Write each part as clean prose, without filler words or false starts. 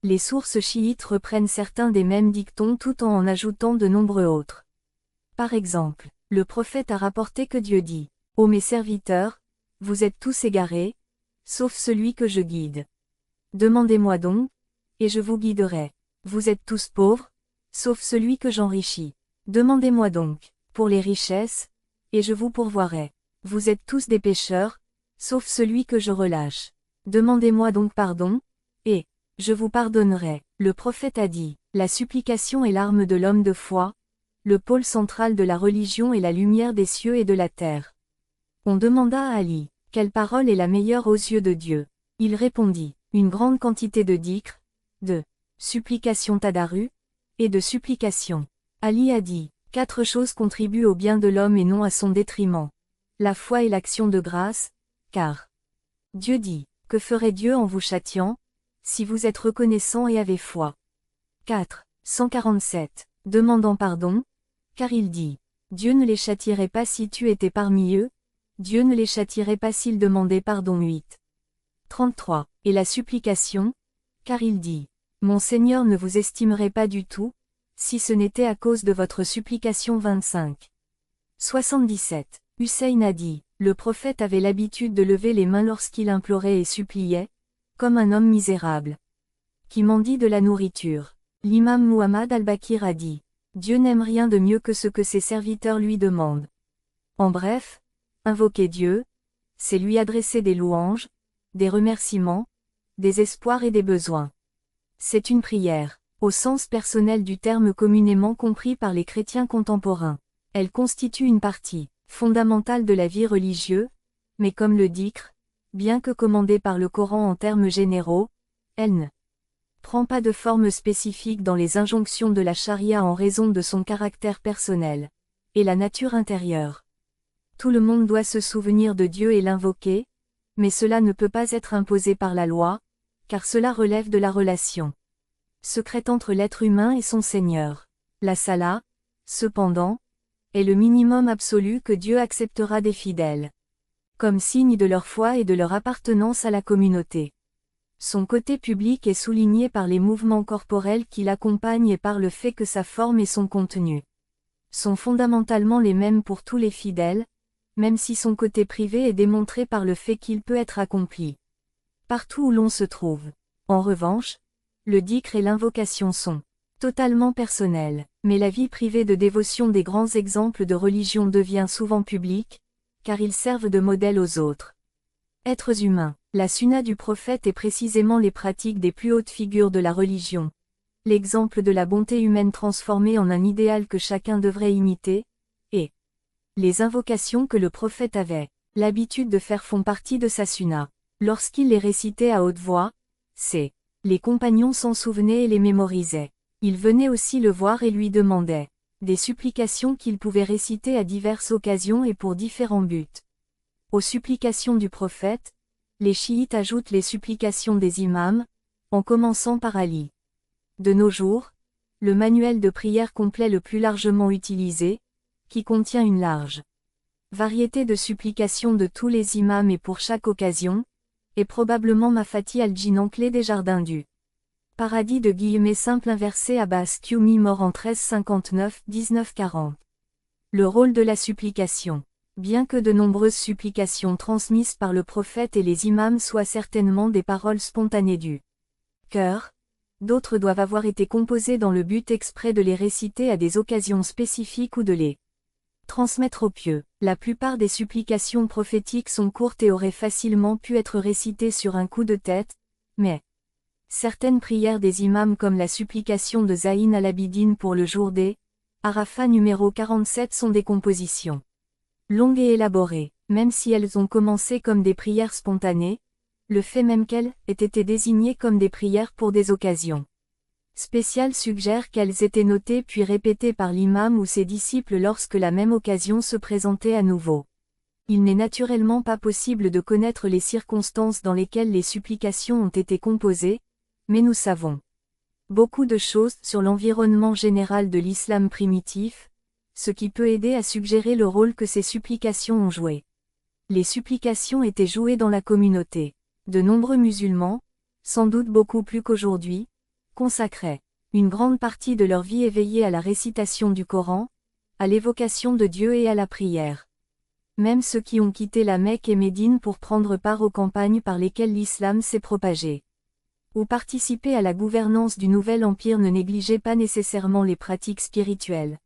Les sources chiites reprennent certains des mêmes dictons tout en ajoutant de nombreux autres. Par exemple, le prophète a rapporté que Dieu dit « Ô mes serviteurs, vous êtes tous égarés, sauf celui que je guide. Demandez-moi donc, et je vous guiderai. Vous êtes tous pauvres, sauf celui que j'enrichis. Demandez-moi donc, pour les richesses, et je vous pourvoirai. Vous êtes tous des pécheurs, sauf celui que je relâche. Demandez-moi donc pardon, et je vous pardonnerai. » Le prophète a dit, la supplication est l'arme de l'homme de foi, le pôle central de la religion et la lumière des cieux et de la terre. On demanda à Ali, quelle parole est la meilleure aux yeux de Dieu? Il répondit, une grande quantité de dhikr, de supplication tadaru, et de supplication. Ali a dit, 4 choses contribuent au bien de l'homme et non à son détriment. La foi et l'action de grâce, car Dieu dit, que ferait Dieu en vous châtiant, si vous êtes reconnaissant et avez foi. 4. 147. Demandant pardon, car il dit, Dieu ne les châtierait pas si tu étais parmi eux, Dieu ne les châtierait pas s'ils demandaient pardon. 8. 33. Et la supplication, car il dit, mon Seigneur ne vous estimerait pas du tout, si ce n'était à cause de votre supplication. 25. 77. Hussein a dit, le prophète avait l'habitude de lever les mains lorsqu'il implorait et suppliait, comme un homme misérable, qui mendie de la nourriture. L'imam Muhammad al-Bakir a dit, Dieu n'aime rien de mieux que ce que ses serviteurs lui demandent. En bref, invoquer Dieu, c'est lui adresser des louanges, des remerciements, des espoirs et des besoins. C'est une prière, au sens personnel du terme communément compris par les chrétiens contemporains. Elle constitue une partie fondamentale de la vie religieuse, mais comme le dhikr, bien que commandée par le Coran en termes généraux, elle ne prend pas de forme spécifique dans les injonctions de la charia en raison de son caractère personnel et la nature intérieure. Tout le monde doit se souvenir de Dieu et l'invoquer, mais cela ne peut pas être imposé par la loi, car cela relève de la relation secrète entre l'être humain et son Seigneur. La salat, cependant, est le minimum absolu que Dieu acceptera des fidèles, comme signe de leur foi et de leur appartenance à la communauté. Son côté public est souligné par les mouvements corporels qui l'accompagnent et par le fait que sa forme et son contenu sont fondamentalement les mêmes pour tous les fidèles, même si son côté privé est démontré par le fait qu'il peut être accompli partout où l'on se trouve. En revanche, le dhikr et l'invocation sont totalement personnels, mais la vie privée de dévotion des grands exemples de religion devient souvent publique, car ils servent de modèle aux autres êtres humains. La sunna du prophète est précisément les pratiques des plus hautes figures de la religion, l'exemple de la bonté humaine transformée en un idéal que chacun devrait imiter, et les invocations que le prophète avait l'habitude de faire font partie de sa sunna. Lorsqu'il les récitait à haute voix, les compagnons s'en souvenaient et les mémorisaient. Ils venaient aussi le voir et lui demandaient des supplications qu'il pouvait réciter à diverses occasions et pour différents buts. Aux supplications du prophète, les chiites ajoutent les supplications des imams, en commençant par Ali. De nos jours, le manuel de prière complet le plus largement utilisé, qui contient une large variété de supplications de tous les imams et pour chaque occasion, est probablement Mafati al-Jinan, clé des jardins du paradis de / simple inversé Abbas Qumi, mort en 1359-1940. Le rôle de la supplication. Bien que de nombreuses supplications transmises par le prophète et les imams soient certainement des paroles spontanées du cœur, d'autres doivent avoir été composées dans le but exprès de les réciter à des occasions spécifiques ou de les transmettre aux pieux. La plupart des supplications prophétiques sont courtes et auraient facilement pu être récitées sur un coup de tête, mais certaines prières des imams comme la supplication de Zayn al-Abidin pour le jour des Arafat numéro 47 sont des compositions longues et élaborées. Même si elles ont commencé comme des prières spontanées, le fait même qu'elles aient été désignées comme des prières pour des occasions spéciales suggère qu'elles étaient notées puis répétées par l'imam ou ses disciples lorsque la même occasion se présentait à nouveau. Il n'est naturellement pas possible de connaître les circonstances dans lesquelles les supplications ont été composées, mais nous savons beaucoup de choses sur l'environnement général de l'islam primitif, ce qui peut aider à suggérer le rôle que ces supplications ont joué. Les supplications étaient jouées dans la communauté. De nombreux musulmans, sans doute beaucoup plus qu'aujourd'hui, consacraient une grande partie de leur vie éveillée à la récitation du Coran, à l'évocation de Dieu et à la prière. Même ceux qui ont quitté la Mecque et Médine pour prendre part aux campagnes par lesquelles l'islam s'est propagé, ou participer à la gouvernance du nouvel empire ne négligeaient pas nécessairement les pratiques spirituelles.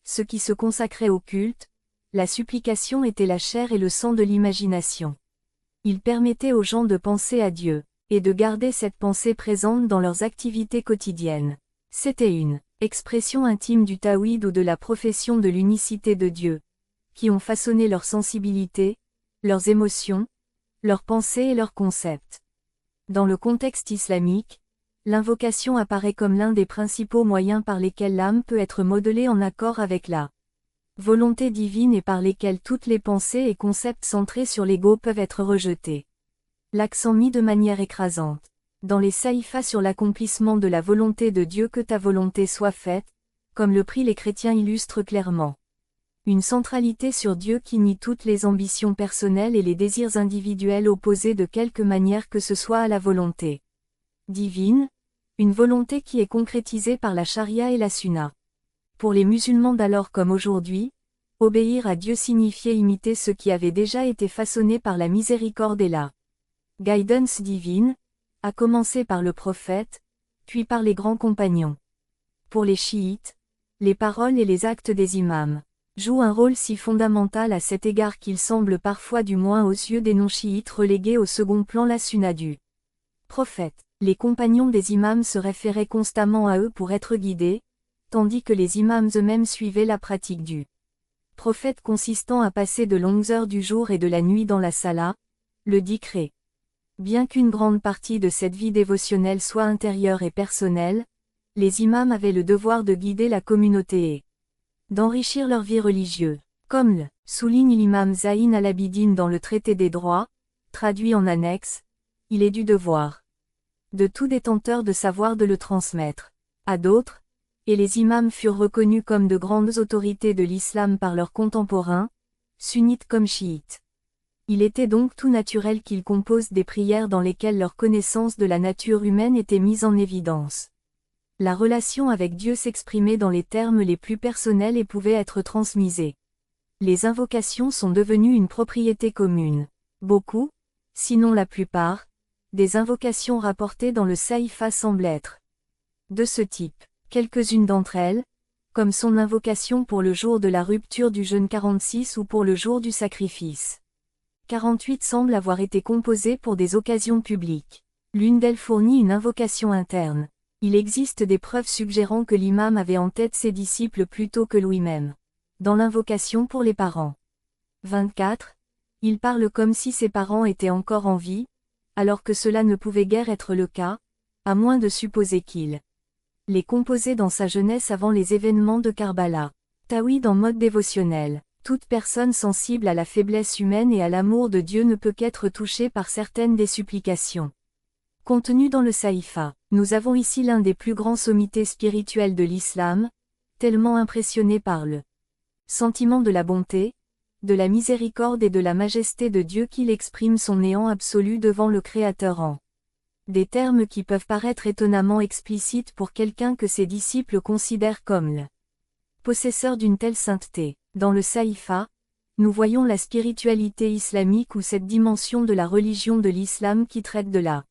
Ceux qui se consacraient au culte, la supplication était la chair et le sang de l'imagination. Ils permettaient aux gens de penser à Dieu, et de garder cette pensée présente dans leurs activités quotidiennes. C'était une expression intime du tawhid ou de la profession de l'unicité de Dieu, qui ont façonné leur sensibilité, leurs émotions, leurs pensées et leurs concepts. Dans le contexte islamique, l'invocation apparaît comme l'un des principaux moyens par lesquels l'âme peut être modelée en accord avec la volonté divine et par lesquels toutes les pensées et concepts centrés sur l'ego peuvent être rejetés. L'accent mis de manière écrasante dans les saïfas sur l'accomplissement de la volonté de Dieu, que ta volonté soit faite, comme le prient les chrétiens illustre clairement. Une centralité sur Dieu qui nie toutes les ambitions personnelles et les désirs individuels opposés de quelque manière que ce soit à la volonté divine, une volonté qui est concrétisée par la charia et la sunna. Pour les musulmans d'alors comme aujourd'hui, obéir à Dieu signifiait imiter ce qui avait déjà été façonné par la miséricorde et la guidance divine, à commencer par le prophète, puis par les grands compagnons. Pour les chiites, les paroles et les actes des imams jouent un rôle si fondamental à cet égard qu'il semble parfois, du moins aux yeux des non-chiites, reléguer au second plan la sunna du prophète. Les compagnons des imams se référaient constamment à eux pour être guidés, tandis que les imams eux-mêmes suivaient la pratique du prophète consistant à passer de longues heures du jour et de la nuit dans la salat, le dhikr. Bien qu'une grande partie de cette vie dévotionnelle soit intérieure et personnelle, les imams avaient le devoir de guider la communauté et d'enrichir leur vie religieuse. Comme le souligne l'imam Zayn al-Abidine dans le traité des droits, traduit en annexe, il est du devoir de tout détenteur de savoir de le transmettre à d'autres, et les imams furent reconnus comme de grandes autorités de l'islam par leurs contemporains, sunnites comme chiites. Il était donc tout naturel qu'ils composent des prières dans lesquelles leur connaissance de la nature humaine était mise en évidence. La relation avec Dieu s'exprimait dans les termes les plus personnels et pouvait être transmisée. Les invocations sont devenues une propriété commune. Beaucoup, sinon la plupart, des invocations rapportées dans le saïfa semblent être de ce type. Quelques-unes d'entre elles, comme son invocation pour le jour de la rupture du jeûne 46 ou pour le jour du sacrifice 48, semblent avoir été composées pour des occasions publiques. L'une d'elles fournit une invocation interne. Il existe des preuves suggérant que l'imam avait en tête ses disciples plutôt que lui-même. Dans l'invocation pour les parents 24, il parle comme si ses parents étaient encore en vie, alors que cela ne pouvait guère être le cas, à moins de supposer qu'il les composait dans sa jeunesse avant les événements de Karbala. Tawhid en mode dévotionnel. Toute personne sensible à la faiblesse humaine et à l'amour de Dieu ne peut qu'être touchée par certaines des supplications contenues dans le saïfa. Nous avons ici l'un des plus grands sommités spirituels de l'islam, tellement impressionné par le sentiment de la bonté, de la miséricorde et de la majesté de Dieu qu'il exprime son néant absolu devant le Créateur en des termes qui peuvent paraître étonnamment explicites pour quelqu'un que ses disciples considèrent comme le possesseur d'une telle sainteté. Dans le saïfa, nous voyons la spiritualité islamique ou cette dimension de la religion de l'islam qui traite de la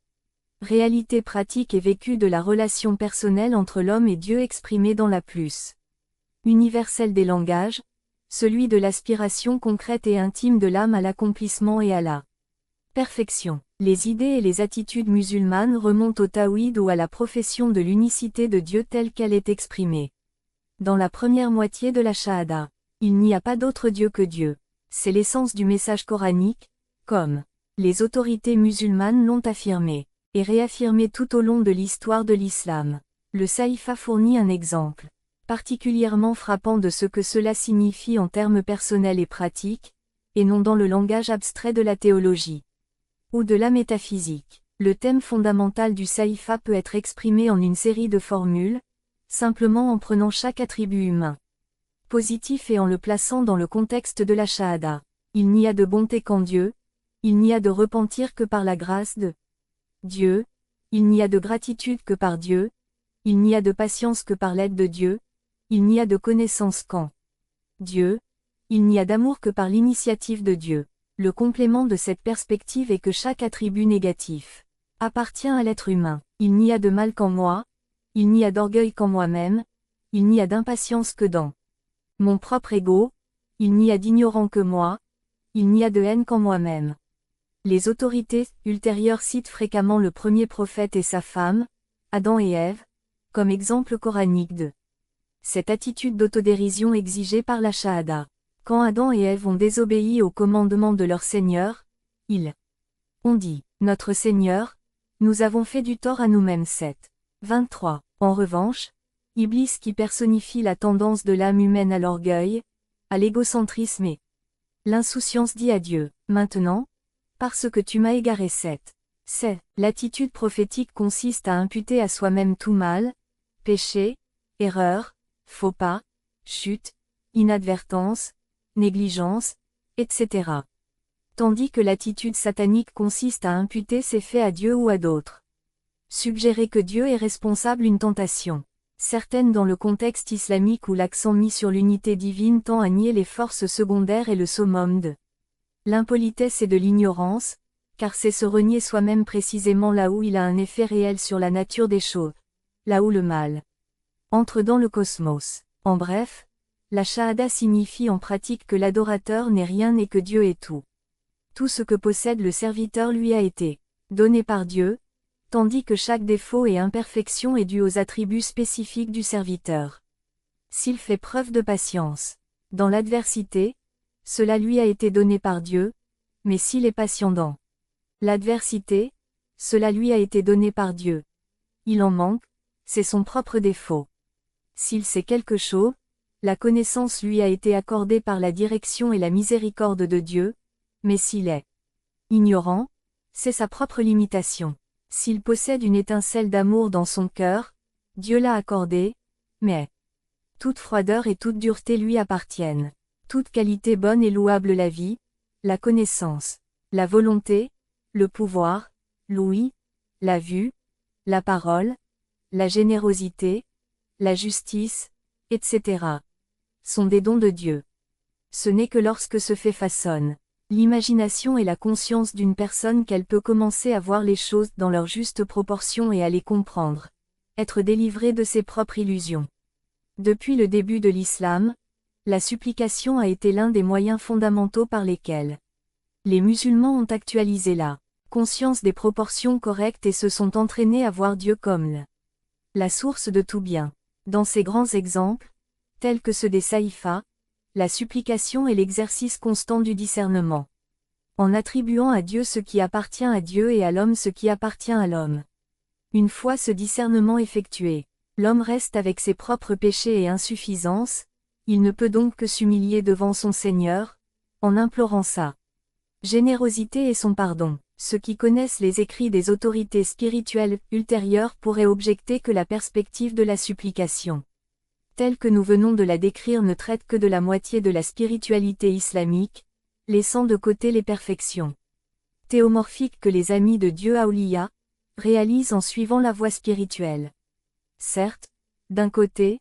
réalité pratique et vécue de la relation personnelle entre l'homme et Dieu exprimée dans la plus universelle des langages, celui de l'aspiration concrète et intime de l'âme à l'accomplissement et à la perfection. Les idées et les attitudes musulmanes remontent au tawhid ou à la profession de l'unicité de Dieu telle qu'elle est exprimée dans la première moitié de la shahada. Il n'y a pas d'autre Dieu que Dieu. C'est l'essence du message coranique, comme les autorités musulmanes l'ont affirmé et réaffirmé tout au long de l'histoire de l'islam. Le saïfa fournit un exemple particulièrement frappant de ce que cela signifie en termes personnels et pratiques, et non dans le langage abstrait de la théologie ou de la métaphysique. Le thème fondamental du saïfa peut être exprimé en une série de formules, simplement en prenant chaque attribut humain positif et en le plaçant dans le contexte de la shahada. Il n'y a de bonté qu'en Dieu, il n'y a de repentir que par la grâce de Dieu, il n'y a de gratitude que par Dieu, Il n'y a de patience que par l'aide de Dieu, il n'y a de connaissance qu'en Dieu, il n'y a d'amour que par l'initiative de Dieu. Le complément de cette perspective est que chaque attribut négatif appartient à l'être humain. Il n'y a de mal qu'en moi, il n'y a d'orgueil qu'en moi-même, il n'y a d'impatience que dans mon propre ego, il n'y a d'ignorant que moi, il n'y a de haine qu'en moi-même. Les autorités ultérieures citent fréquemment le premier prophète et sa femme, Adam et Ève, comme exemple coranique de cette attitude d'autodérision exigée par la Shahada. Quand Adam et Ève ont désobéi au commandement de leur Seigneur, ils ont dit, « Notre Seigneur, nous avons fait du tort à nous-mêmes. » 7. 23. En revanche, Iblis qui personnifie la tendance de l'âme humaine à l'orgueil, à l'égocentrisme et l'insouciance dit à Dieu, « Maintenant, parce que tu m'as égaré. » 7. C'est, l'attitude prophétique consiste à imputer à soi-même tout mal, péché, erreur, faux pas, chute, inadvertance, négligence, etc. Tandis que l'attitude satanique consiste à imputer ses faits à Dieu ou à d'autres. Suggérer que Dieu est responsable une tentation certaine dans le contexte islamique où l'accent mis sur l'unité divine tend à nier les forces secondaires et le summum de l'impolitesse et de l'ignorance, car c'est se renier soi-même précisément là où il a un effet réel sur la nature des choses, là où le mal entre dans le cosmos. En bref, la Shahada signifie en pratique que l'adorateur n'est rien et que Dieu est tout. Tout ce que possède le serviteur lui a été donné par Dieu, tandis que chaque défaut et imperfection est dû aux attributs spécifiques du serviteur. S'il fait preuve de patience dans l'adversité, cela lui a été donné par Dieu, mais s'il est patient dans l'adversité, cela lui a été donné par Dieu. Il en manque, c'est son propre défaut. S'il sait quelque chose, la connaissance lui a été accordée par la direction et la miséricorde de Dieu, mais s'il est ignorant, c'est sa propre limitation. S'il possède une étincelle d'amour dans son cœur, Dieu l'a accordée, mais toute froideur et toute dureté lui appartiennent. Toute qualité bonne et louable la vie, la connaissance, la volonté, le pouvoir, l'ouïe, la vue, la parole, la générosité, la justice, etc. sont des dons de Dieu. Ce n'est que lorsque se façonne l'imagination et la conscience d'une personne qu'elle peut commencer à voir les choses dans leur juste proportion et à les comprendre, être délivrée de ses propres illusions. Depuis le début de l'islam, la supplication a été l'un des moyens fondamentaux par lesquels les musulmans ont actualisé la conscience des proportions correctes et se sont entraînés à voir Dieu comme la source de tout bien. Dans ces grands exemples, tels que ceux des saïfas, la supplication est l'exercice constant du discernement. En attribuant à Dieu ce qui appartient à Dieu et à l'homme ce qui appartient à l'homme. Une fois ce discernement effectué, l'homme reste avec ses propres péchés et insuffisances, il ne peut donc que s'humilier devant son Seigneur, en implorant sa générosité et son pardon. Ceux qui connaissent les écrits des autorités spirituelles ultérieures pourraient objecter que la perspective de la supplication, telle que nous venons de la décrire, ne traite que de la moitié de la spiritualité islamique, laissant de côté les perfections théomorphiques que les amis de Dieu Aouliya réalisent en suivant la voie spirituelle. Certes, d'un côté,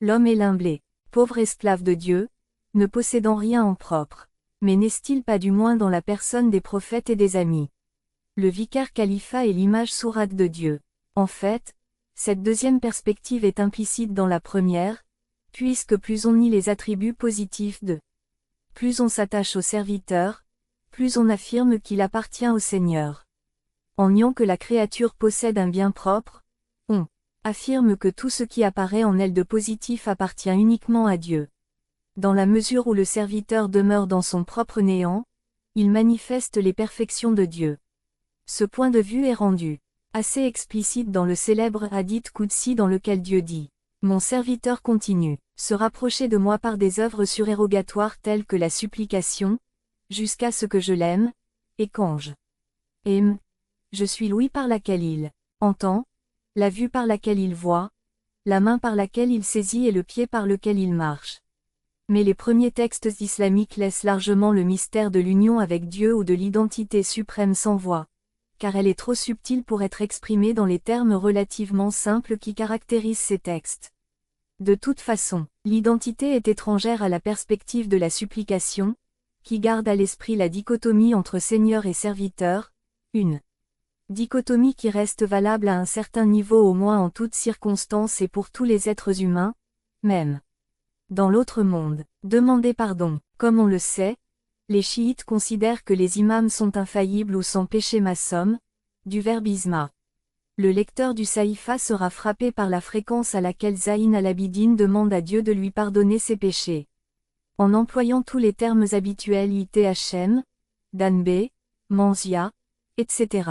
l'homme est l'humblé, pauvre esclave de Dieu, ne possédant rien en propre, mais n'est-il pas du moins dans la personne des prophètes et des amis? Le vicaire califat est l'image sourate de Dieu. En fait, cette deuxième perspective est implicite dans la première, puisque plus on nie les attributs positifs de plus on s'attache au serviteur, plus on affirme qu'il appartient au Seigneur. En niant que la créature possède un bien propre, on affirme que tout ce qui apparaît en elle de positif appartient uniquement à Dieu. Dans la mesure où le serviteur demeure dans son propre néant, il manifeste les perfections de Dieu. Ce point de vue est rendu assez explicite dans le célèbre hadith Qudsi dans lequel Dieu dit « Mon serviteur continue, se rapprocher de moi par des œuvres surérogatoires telles que la supplication, jusqu'à ce que je l'aime, et quand je aime, je suis l'ouïe par laquelle il entend, la vue par laquelle il voit, la main par laquelle il saisit et le pied par lequel il marche. » Mais les premiers textes islamiques laissent largement le mystère de l'union avec Dieu ou de l'identité suprême sans voix, car elle est trop subtile pour être exprimée dans les termes relativement simples qui caractérisent ces textes. De toute façon, l'identité est étrangère à la perspective de la supplication, qui garde à l'esprit la dichotomie entre Seigneur et serviteur, une dichotomie qui reste valable à un certain niveau au moins en toutes circonstances et pour tous les êtres humains, même dans l'autre monde. Demander pardon. Comme on le sait, les chiites considèrent que les imams sont infaillibles ou sans péché massum, du verbe isma. Le lecteur du Saïfa sera frappé par la fréquence à laquelle Zayn al-Abidine demande à Dieu de lui pardonner ses péchés. En employant tous les termes habituels Ithm, Danbe, Manzia, etc.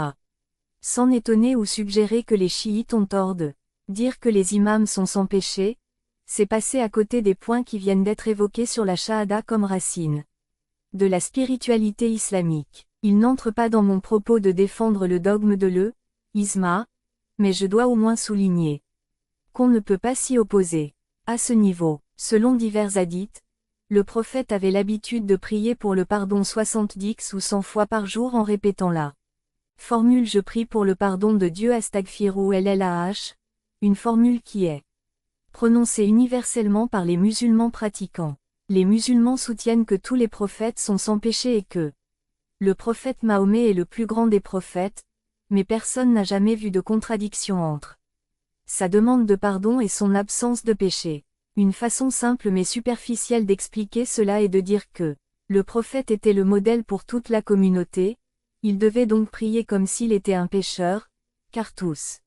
Sans étonner ou suggérer que les chiites ont tort de dire que les imams sont sans péché, c'est passer à côté des points qui viennent d'être évoqués sur la shahada comme racine de la spiritualité islamique. Il n'entre pas dans mon propos de défendre le dogme de l'isma, mais je dois au moins souligner qu'on ne peut pas s'y opposer. À ce niveau, selon divers hadiths, le prophète avait l'habitude de prier pour le pardon 70 ou 100 fois par jour en répétant la formule je prie pour le pardon de Dieu Astaghfiru LLAH, une formule qui est prononcée universellement par les musulmans pratiquants. Les musulmans soutiennent que tous les prophètes sont sans péché et que le prophète Mahomet est le plus grand des prophètes, mais personne n'a jamais vu de contradiction entre sa demande de pardon et son absence de péché. Une façon simple mais superficielle d'expliquer cela est de dire que le prophète était le modèle pour toute la communauté, il devait donc prier comme s'il était un pécheur, car tous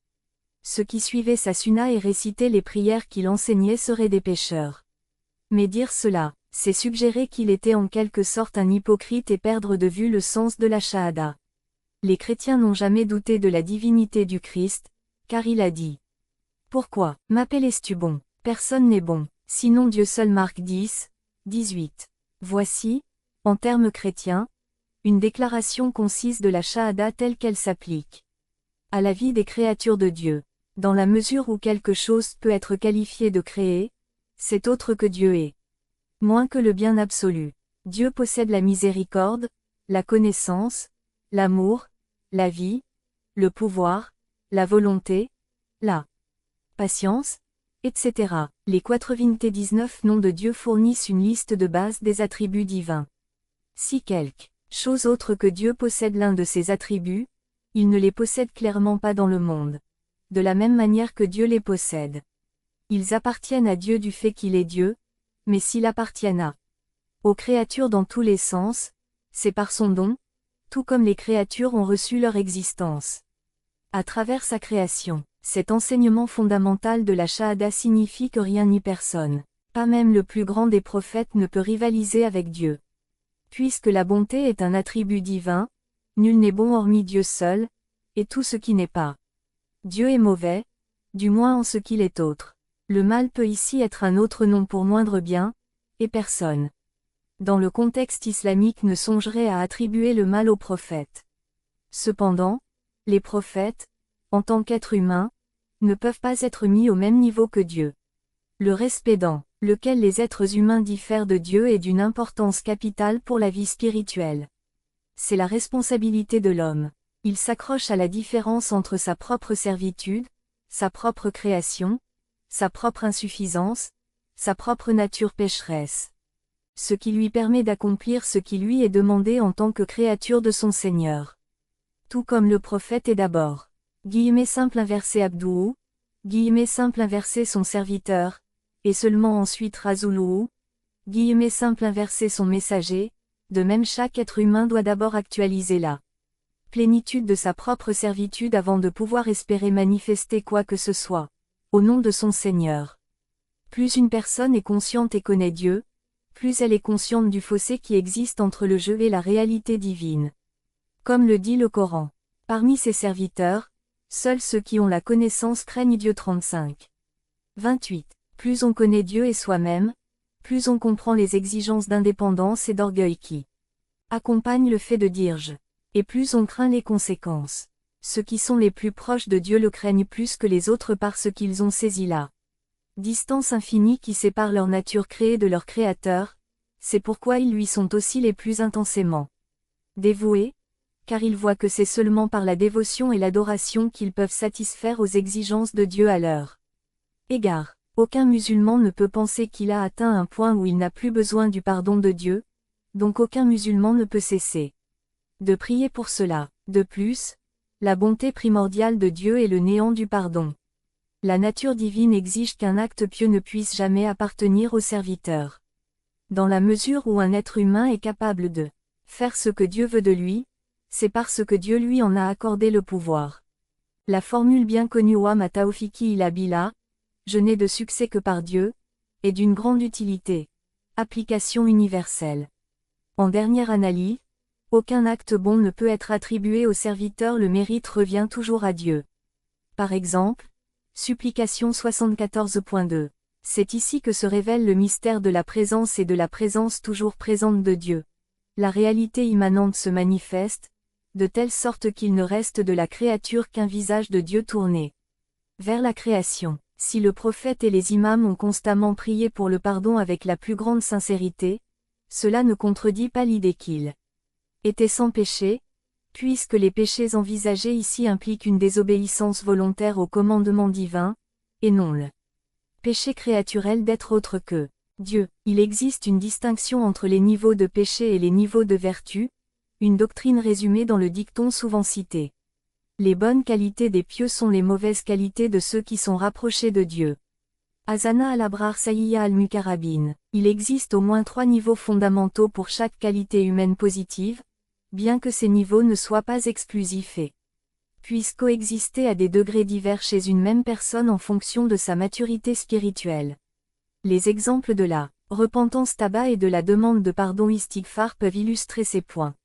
ceux qui suivaient sa sunna et récitaient les prières qu'il enseignait seraient des pécheurs. Mais dire cela, c'est suggérer qu'il était en quelque sorte un hypocrite et perdre de vue le sens de la shahada. Les chrétiens n'ont jamais douté de la divinité du Christ, car il a dit « Pourquoi m'appelles-tu bon ? Personne n'est bon, sinon Dieu seul. » Marc 10, 18. Voici, en termes chrétiens, une déclaration concise de la shahada telle qu'elle s'applique à la vie des créatures de Dieu. Dans la mesure où quelque chose peut être qualifié de créé, c'est autre que Dieu est. Moins que le bien absolu. Dieu possède la miséricorde, la connaissance, l'amour, la vie, le pouvoir, la volonté, la patience, etc. Les 99 noms de Dieu fournissent une liste de base des attributs divins. Si quelque chose autre que Dieu possède l'un de ces attributs, il ne les possède clairement pas dans le monde. De la même manière que Dieu les possède. Ils appartiennent à Dieu du fait qu'il est Dieu, mais s'ils appartiennent aux créatures dans tous les sens, c'est par son don, tout comme les créatures ont reçu leur existence. À travers sa création, cet enseignement fondamental de la shahada signifie que rien ni personne, pas même le plus grand des prophètes ne peut rivaliser avec Dieu. Puisque la bonté est un attribut divin, nul n'est bon hormis Dieu seul, et tout ce qui n'est pas Dieu est mauvais, du moins en ce qu'il est autre. Le mal peut ici être un autre nom pour moindre bien, et personne, dans le contexte islamique, ne songerait à attribuer le mal aux prophètes. Cependant, les prophètes, en tant qu'êtres humains, ne peuvent pas être mis au même niveau que Dieu. Le respect dans lequel les êtres humains diffèrent de Dieu est d'une importance capitale pour la vie spirituelle. C'est la responsabilité de l'homme. Il s'accroche à la différence entre sa propre servitude, sa propre création, sa propre insuffisance, sa propre nature pécheresse. Ce qui lui permet d'accomplir ce qui lui est demandé en tant que créature de son Seigneur. Tout comme le prophète est d'abord, simple inversé Abdou, simple inversé son serviteur, et seulement ensuite Razoulou, simple inversé son messager, de même chaque être humain doit d'abord actualiser la plénitude de sa propre servitude avant de pouvoir espérer manifester quoi que ce soit, au nom de son Seigneur. Plus une personne est consciente et connaît Dieu, plus elle est consciente du fossé qui existe entre le jeu et la réalité divine. Comme le dit le Coran, parmi ses serviteurs, seuls ceux qui ont la connaissance craignent Dieu. 35. 28. Plus on connaît Dieu et soi-même, plus on comprend les exigences d'indépendance et d'orgueil qui accompagnent le fait de dire je. Et plus on craint les conséquences. Ceux qui sont les plus proches de Dieu le craignent plus que les autres parce qu'ils ont saisi la distance infinie qui sépare leur nature créée de leur Créateur, c'est pourquoi ils lui sont aussi les plus intensément dévoués, car ils voient que c'est seulement par la dévotion et l'adoration qu'ils peuvent satisfaire aux exigences de Dieu à leur égard. Aucun musulman ne peut penser qu'il a atteint un point où il n'a plus besoin du pardon de Dieu, donc aucun musulman ne peut cesser de prier pour cela. De plus, la bonté primordiale de Dieu est le néant du pardon. La nature divine exige qu'un acte pieux ne puisse jamais appartenir au serviteur. Dans la mesure où un être humain est capable de faire ce que Dieu veut de lui, c'est parce que Dieu lui en a accordé le pouvoir. La formule bien connue Wa ma tawfiki illa billah, je n'ai de succès que par Dieu, est d'une grande utilité. Application universelle. En dernière analyse, aucun acte bon ne peut être attribué au serviteur, le mérite revient toujours à Dieu. Par exemple, Supplication 74.2. C'est ici que se révèle le mystère de la présence et de la présence toujours présente de Dieu. La réalité immanente se manifeste, de telle sorte qu'il ne reste de la créature qu'un visage de Dieu tourné vers la création. Si le prophète et les imams ont constamment prié pour le pardon avec la plus grande sincérité, cela ne contredit pas l'idée qu'ils étaient sans péché, puisque les péchés envisagés ici impliquent une désobéissance volontaire au commandement divin, et non le péché créaturel d'être autre que Dieu. Il existe une distinction entre les niveaux de péché et les niveaux de vertu, une doctrine résumée dans le dicton souvent cité. Les bonnes qualités des pieux sont les mauvaises qualités de ceux qui sont rapprochés de Dieu. Azana al-Abrar Sayyiya al-Mukarrabin. Il existe au moins 3 niveaux fondamentaux pour chaque qualité humaine positive, bien que ces niveaux ne soient pas exclusifs et puissent coexister à des degrés divers chez une même personne en fonction de sa maturité spirituelle. Les exemples de la repentance taba et de la demande de pardon istighfar peuvent illustrer ces points.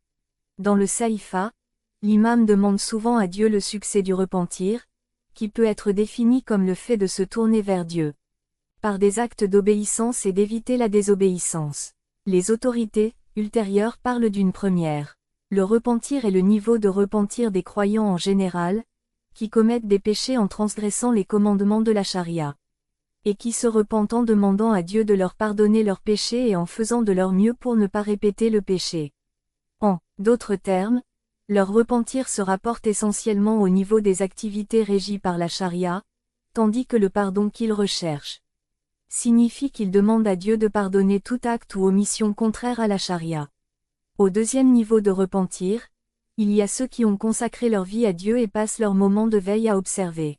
Dans le Saïfa, l'imam demande souvent à Dieu le succès du repentir, qui peut être défini comme le fait de se tourner vers Dieu par des actes d'obéissance et d'éviter la désobéissance. Les autorités ultérieures parlent d'une première. Le repentir est le niveau de repentir des croyants en général, qui commettent des péchés en transgressant les commandements de la charia, et qui se repentent en demandant à Dieu de leur pardonner leurs péchés et en faisant de leur mieux pour ne pas répéter le péché. En d'autres termes, leur repentir se rapporte essentiellement au niveau des activités régies par la charia, tandis que le pardon qu'ils recherchent signifie qu'ils demandent à Dieu de pardonner tout acte ou omission contraire à la charia. Au deuxième niveau de repentir, il y a ceux qui ont consacré leur vie à Dieu et passent leur moment de veille à observer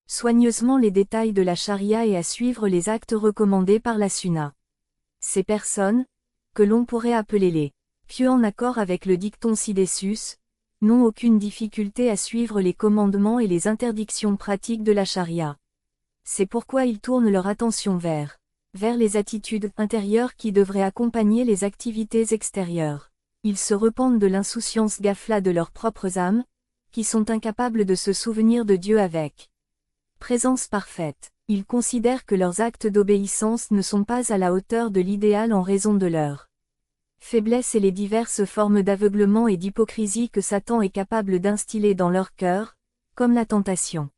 soigneusement les détails de la charia et à suivre les actes recommandés par la sunna. Ces personnes, que l'on pourrait appeler les pieux en accord avec le dicton ci-dessus, n'ont aucune difficulté à suivre les commandements et les interdictions pratiques de la charia. C'est pourquoi ils tournent leur attention vers les attitudes intérieures qui devraient accompagner les activités extérieures. Ils se repentent de l'insouciance ghafla de leurs propres âmes, qui sont incapables de se souvenir de Dieu avec présence parfaite. Ils considèrent que leurs actes d'obéissance ne sont pas à la hauteur de l'idéal en raison de leur faiblesse et les diverses formes d'aveuglement et d'hypocrisie que Satan est capable d'instiller dans leur cœur, comme la tentation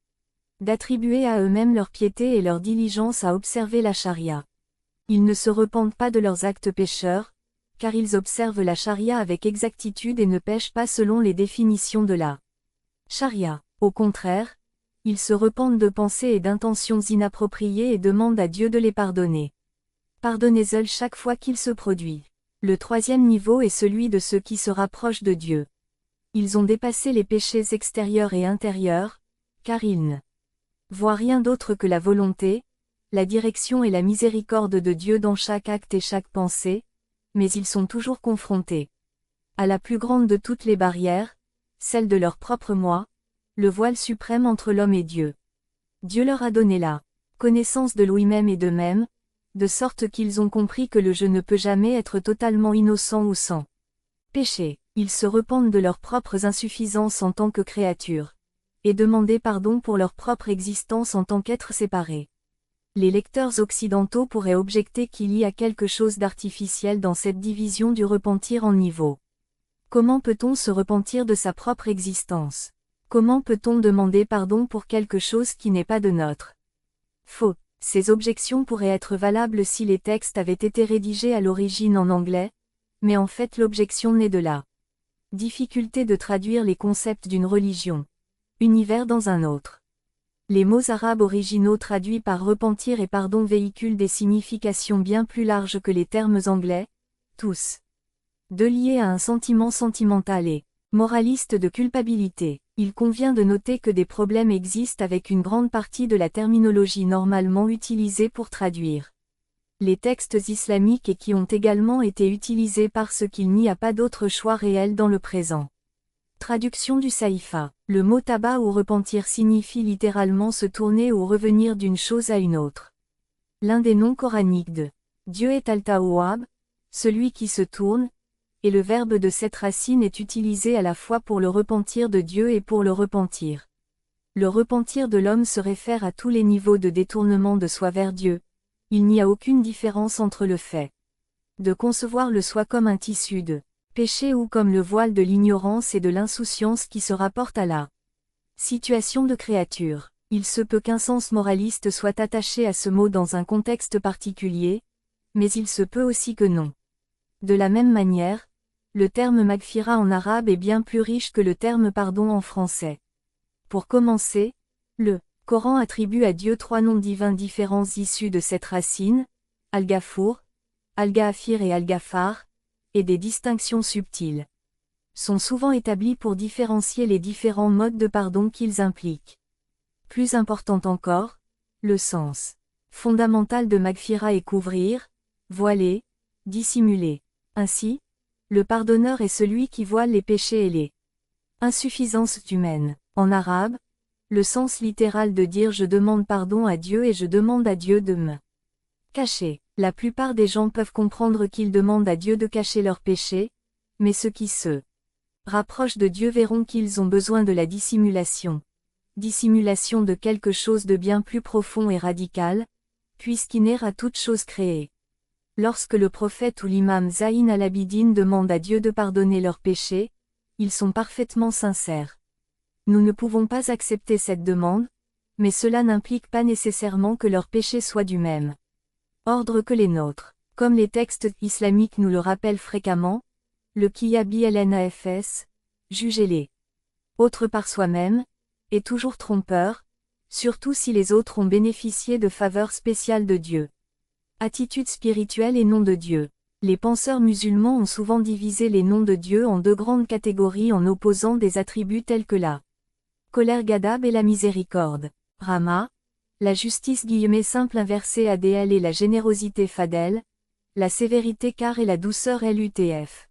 d'attribuer à eux-mêmes leur piété et leur diligence à observer la charia. Ils ne se repentent pas de leurs actes pécheurs, car ils observent la charia avec exactitude et ne pêchent pas selon les définitions de la charia. Au contraire, ils se repentent de pensées et d'intentions inappropriées et demandent à Dieu de les pardonner. Pardonnez-le chaque fois qu'il se produit. Le troisième niveau est celui de ceux qui se rapprochent de Dieu. Ils ont dépassé les péchés extérieurs et intérieurs, car ils ne voient rien d'autre que la volonté, la direction et la miséricorde de Dieu dans chaque acte et chaque pensée, mais ils sont toujours confrontés à la plus grande de toutes les barrières, celle de leur propre moi, le voile suprême entre l'homme et Dieu. Dieu leur a donné la connaissance de lui-même et d'eux-mêmes, de sorte qu'ils ont compris que le je ne peut jamais être totalement innocent ou sans péché. Ils se repentent de leurs propres insuffisances en tant que créatures, et demandent pardon pour leur propre existence en tant qu'être séparés. Les lecteurs occidentaux pourraient objecter qu'il y a quelque chose d'artificiel dans cette division du repentir en niveaux. Comment peut-on se repentir de sa propre existence? Comment peut-on demander pardon pour quelque chose qui n'est pas de notre faute? Ces objections pourraient être valables si les textes avaient été rédigés à l'origine en anglais, mais en fait l'objection naît de la Difficulté de traduire les concepts d'une religion. Univers dans un autre. Les mots arabes originaux traduits par repentir et pardon véhiculent des significations bien plus larges que les termes anglais, tous. Deux liés à un sentiment sentimental et moraliste de culpabilité. Il convient de noter que des problèmes existent avec une grande partie de la terminologie normalement utilisée pour traduire les textes islamiques et qui ont également été utilisés parce qu'il n'y a pas d'autre choix réel dans le présent. Traduction du Saïfa. Le mot tabat ou repentir signifie littéralement se tourner ou revenir d'une chose à une autre. L'un des noms coraniques de Dieu est Al-Tawwab, celui qui se tourne, et le verbe de cette racine est utilisé à la fois pour le repentir de Dieu et pour le repentir. Le repentir de l'homme se réfère à tous les niveaux de détournement de soi vers Dieu. Il n'y a aucune différence entre le fait de concevoir le soi comme un tissu de péché ou comme le voile de l'ignorance et de l'insouciance qui se rapporte à la situation de créature. Il se peut qu'un sens moraliste soit attaché à ce mot dans un contexte particulier, mais il se peut aussi que non. De la même manière, le terme maghfira en arabe est bien plus riche que le terme pardon en français. Pour commencer, le Coran attribue à Dieu trois noms divins différents issus de cette racine, Al-Ghafour, Al-Ghafir et Al-Ghaffar, et des distinctions subtiles sont souvent établies pour différencier les différents modes de pardon qu'ils impliquent. Plus important encore, le sens fondamental de maghfira est couvrir, voiler, dissimuler. Ainsi, le pardonneur est celui qui voile les péchés et les insuffisances humaines. En arabe, le sens littéral de dire je demande pardon à Dieu et je demande à Dieu de me cacher. La plupart des gens peuvent comprendre qu'ils demandent à Dieu de cacher leurs péchés, mais ceux qui se rapprochent de Dieu verront qu'ils ont besoin de la dissimulation. Dissimulation de quelque chose de bien plus profond et radical, puisqu'inhère à toute chose créée. Lorsque le prophète ou l'imam Zayn al-Abidin demande à Dieu de pardonner leurs péchés, ils sont parfaitement sincères. Nous ne pouvons pas accepter cette demande, mais cela n'implique pas nécessairement que leurs péchés soient du même ordre que les nôtres. Comme les textes islamiques nous le rappellent fréquemment, le Qiyabi-lnafs, jugez-les autres par soi-même, est toujours trompeur, surtout si les autres ont bénéficié de faveurs spéciales de Dieu. Attitude spirituelle et nom de Dieu. Les penseurs musulmans ont souvent divisé les noms de Dieu en deux grandes catégories en opposant des attributs tels que la colère Ghadab et la miséricorde. Rama, la justice simple inversée ADL et la générosité Fadel, la sévérité Car et la douceur LUTF.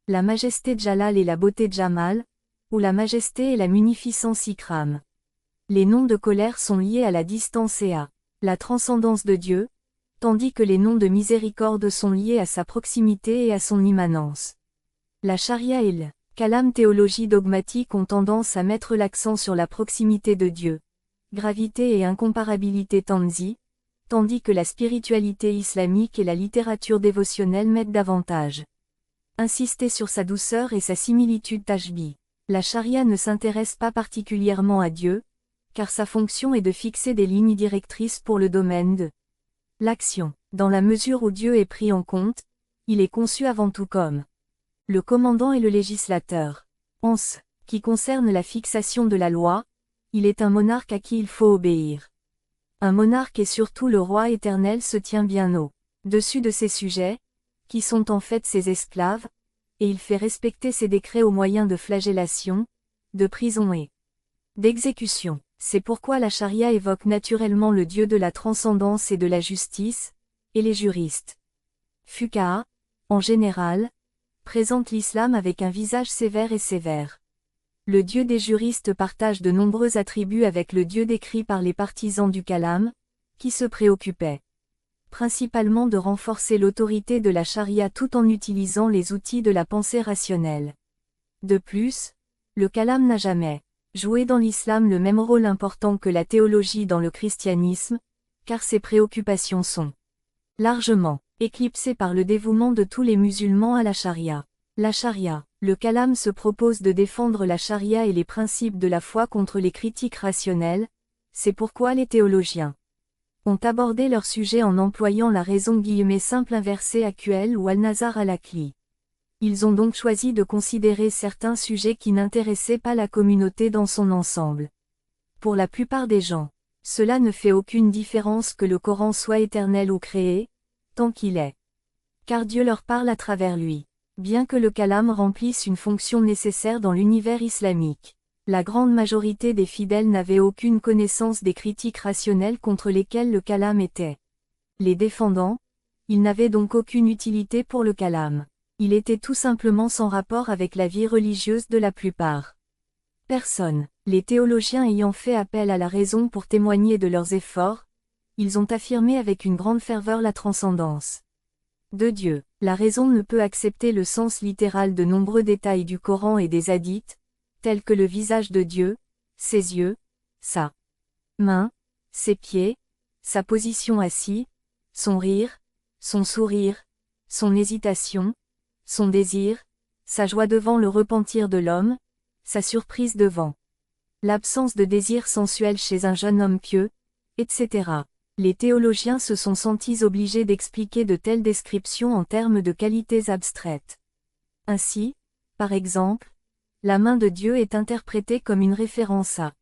La majesté Jalal et la beauté Jamal, ou la majesté et la munificence Ikram. Les noms de colère sont liés à la distance et à la transcendance de Dieu, tandis que les noms de miséricorde sont liés à sa proximité et à son immanence. La charia et le kalam théologie dogmatique ont tendance à mettre l'accent sur la proximité de Dieu, gravité et incomparabilité tanzi, tandis que la spiritualité islamique et la littérature dévotionnelle mettent davantage insister sur sa douceur et sa similitude tashbih. La charia ne s'intéresse pas particulièrement à Dieu, car sa fonction est de fixer des lignes directrices pour le domaine de l'action. Dans la mesure où Dieu est pris en compte, il est conçu avant tout comme le commandant et le législateur. En ce qui concerne la fixation de la loi, il est un monarque à qui il faut obéir. Un monarque et surtout le roi éternel se tient bien au-dessus de ses sujets, qui sont en fait ses esclaves, et il fait respecter ses décrets au moyen de flagellation, de prison et d'exécution. C'est pourquoi la charia évoque naturellement le Dieu de la transcendance et de la justice, et les juristes fuqaha, en général, présentent l'islam avec un visage sévère et sévère. Le Dieu des juristes partage de nombreux attributs avec le Dieu décrit par les partisans du kalam, qui se préoccupaient principalement de renforcer l'autorité de la charia tout en utilisant les outils de la pensée rationnelle. De plus, le kalam n'a jamais joué dans l'islam le même rôle important que la théologie dans le christianisme, car ses préoccupations sont largement éclipsées par le dévouement de tous les musulmans à la charia. La charia. Le kalam se propose de défendre la charia et les principes de la foi contre les critiques rationnelles, c'est pourquoi les théologiens ont abordé leur sujet en employant la raison simple inversée AQL ou al-Nazar al-Akli. Ils ont donc choisi de considérer certains sujets qui n'intéressaient pas la communauté dans son ensemble. Pour la plupart des gens, cela ne fait aucune différence que le Coran soit éternel ou créé, tant qu'il est. Car Dieu leur parle à travers lui. Bien que le kalam remplisse une fonction nécessaire dans l'univers islamique, la grande majorité des fidèles n'avaient aucune connaissance des critiques rationnelles contre lesquelles le kalam était. Les défendant, ils n'avaient donc aucune utilité pour le kalam. Il était tout simplement sans rapport avec la vie religieuse de la plupart. Personne. Les théologiens ayant fait appel à la raison pour témoigner de leurs efforts, ils ont affirmé avec une grande ferveur la transcendance de Dieu. La raison ne peut accepter le sens littéral de nombreux détails du Coran et des hadiths, tels que le visage de Dieu, ses yeux, sa main, ses pieds, sa position assis, son rire, son sourire, son hésitation, son désir, sa joie devant le repentir de l'homme, sa surprise devant l'absence de désir sensuel chez un jeune homme pieux, etc. Les théologiens se sont sentis obligés d'expliquer de telles descriptions en termes de qualités abstraites. Ainsi, par exemple, la main de Dieu est interprétée comme une référence à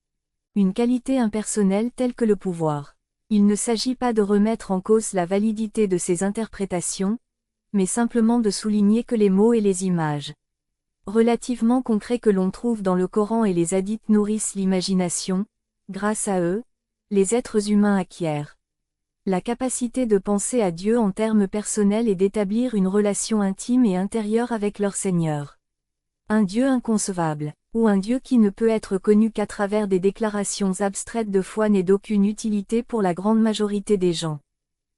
une qualité impersonnelle telle que le pouvoir. Il ne s'agit pas de remettre en cause la validité de ces interprétations, mais simplement de souligner que les mots et les images relativement concrets que l'on trouve dans le Coran et les hadiths nourrissent l'imagination. Grâce à eux, les êtres humains acquièrent la capacité de penser à Dieu en termes personnels et d'établir une relation intime et intérieure avec leur Seigneur. Un Dieu inconcevable, ou un Dieu qui ne peut être connu qu'à travers des déclarations abstraites de foi n'est d'aucune utilité pour la grande majorité des gens.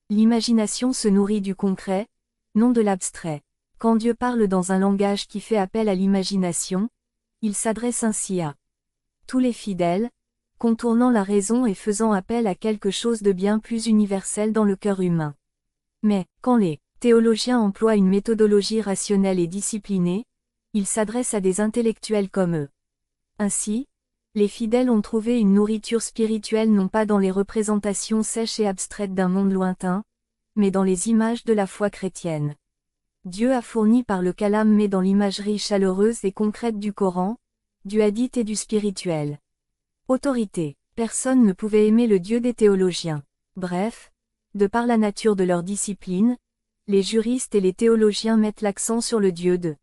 L'imagination se nourrit du concret, non de l'abstrait. Quand Dieu parle dans un langage qui fait appel à l'imagination, il s'adresse ainsi à tous les fidèles, contournant la raison et faisant appel à quelque chose de bien plus universel dans le cœur humain. Mais, quand les théologiens emploient une méthodologie rationnelle et disciplinée, ils s'adressent à des intellectuels comme eux. Ainsi, les fidèles ont trouvé une nourriture spirituelle non pas dans les représentations sèches et abstraites d'un monde lointain, mais dans les images de la foi chrétienne. Dieu a fourni par le kalam mais dans l'imagerie chaleureuse et concrète du Coran, du hadith et du spirituel. Autorité. Personne ne pouvait aimer le Dieu des théologiens. Bref, de par la nature de leur discipline, les juristes et les théologiens mettent l'accent sur le Dieu de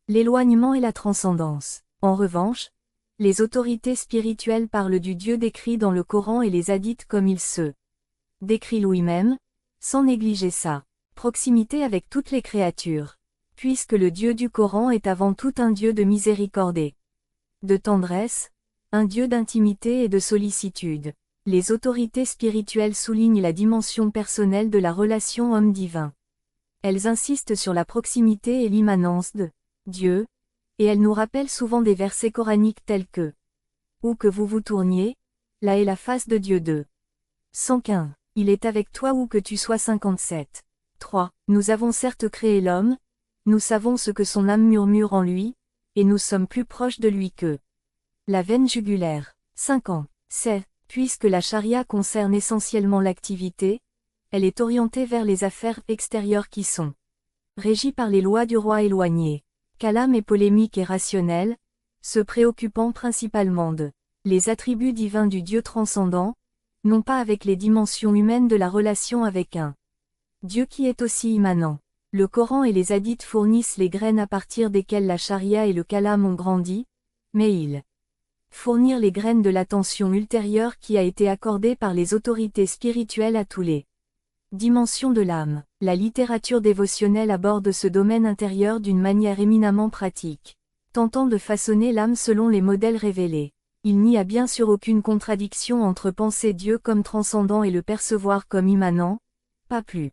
l'éloignement et la transcendance. En revanche, les autorités spirituelles parlent du Dieu décrit dans le Coran et les hadiths comme il se décrit lui-même, sans négliger sa proximité avec toutes les créatures. Puisque le Dieu du Coran est avant tout un Dieu de miséricorde et de tendresse, un Dieu d'intimité et de sollicitude. Les autorités spirituelles soulignent la dimension personnelle de la relation homme-divin. Elles insistent sur la proximité et l'immanence de Dieu, et elles nous rappellent souvent des versets coraniques tels que « Où que vous vous tourniez, là est la face de Dieu 2. 115. Il est avec toi où que tu sois 57. 3. Nous avons certes créé l'homme, nous savons ce que son âme murmure en lui, et nous sommes plus proches de lui que la veine jugulaire. 5 ans. C'est, puisque la charia concerne essentiellement l'activité, elle est orientée vers les affaires extérieures qui sont régies par les lois du roi éloigné. Kalam est polémique et rationnel, se préoccupant principalement de les attributs divins du Dieu transcendant, non pas avec les dimensions humaines de la relation avec un Dieu qui est aussi immanent. Le Coran et les hadiths fournissent les graines à partir desquelles la charia et le kalam ont grandi, mais ils fournir les graines de l'attention ultérieure qui a été accordée par les autorités spirituelles à tous les dimensions de l'âme. La littérature dévotionnelle aborde ce domaine intérieur d'une manière éminemment pratique, tentant de façonner l'âme selon les modèles révélés. Il n'y a bien sûr aucune contradiction entre penser Dieu comme transcendant et le percevoir comme immanent, pas plus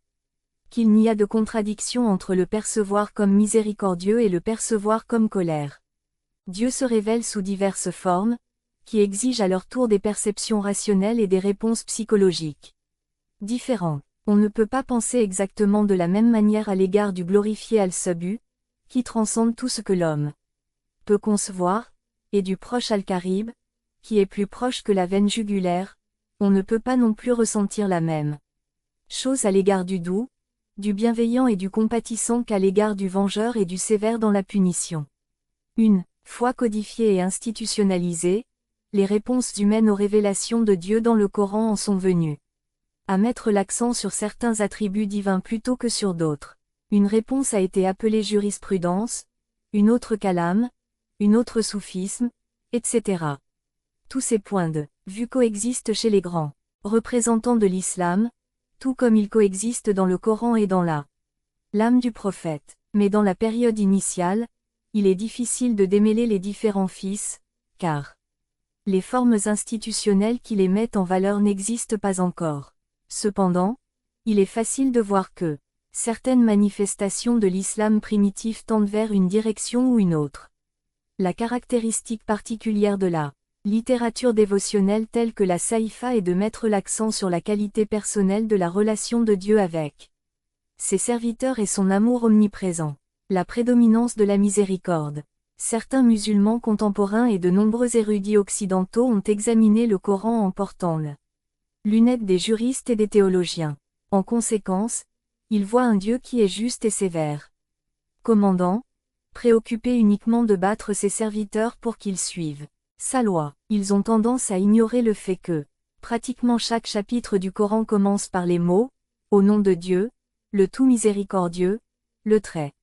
qu'il n'y a de contradiction entre le percevoir comme miséricordieux et le percevoir comme colère. Dieu se révèle sous diverses formes, qui exigent à leur tour des perceptions rationnelles et des réponses psychologiques différentes. On ne peut pas penser exactement de la même manière à l'égard du glorifié Al-Sabu, qui transcende tout ce que l'homme peut concevoir, et du proche Al-Karib, qui est plus proche que la veine jugulaire. On ne peut pas non plus ressentir la même chose à l'égard du doux, du bienveillant et du compatissant qu'à l'égard du vengeur et du sévère dans la punition. Une foi codifiée et institutionnalisée, les réponses humaines aux révélations de Dieu dans le Coran en sont venues à mettre l'accent sur certains attributs divins plutôt que sur d'autres. Une réponse a été appelée jurisprudence, une autre kalam, une autre soufisme, etc. Tous ces points de vue coexistent chez les grands représentants de l'islam, tout comme ils coexistent dans le Coran et dans l'âme du prophète. Mais dans la période initiale, il est difficile de démêler les différents fils, car les formes institutionnelles qui les mettent en valeur n'existent pas encore. Cependant, il est facile de voir que certaines manifestations de l'islam primitif tendent vers une direction ou une autre. La caractéristique particulière de la littérature dévotionnelle telle que la saïfa est de mettre l'accent sur la qualité personnelle de la relation de Dieu avec ses serviteurs et son amour omniprésent. La prédominance de la miséricorde. Certains musulmans contemporains et de nombreux érudits occidentaux ont examiné le Coran en portant les lunettes des juristes et des théologiens. En conséquence, ils voient un Dieu qui est juste et sévère, commandant, préoccupé uniquement de battre ses serviteurs pour qu'ils suivent sa loi. Ils ont tendance à ignorer le fait que, pratiquement chaque chapitre du Coran commence par les mots « Au nom de Dieu, le tout miséricordieux, le très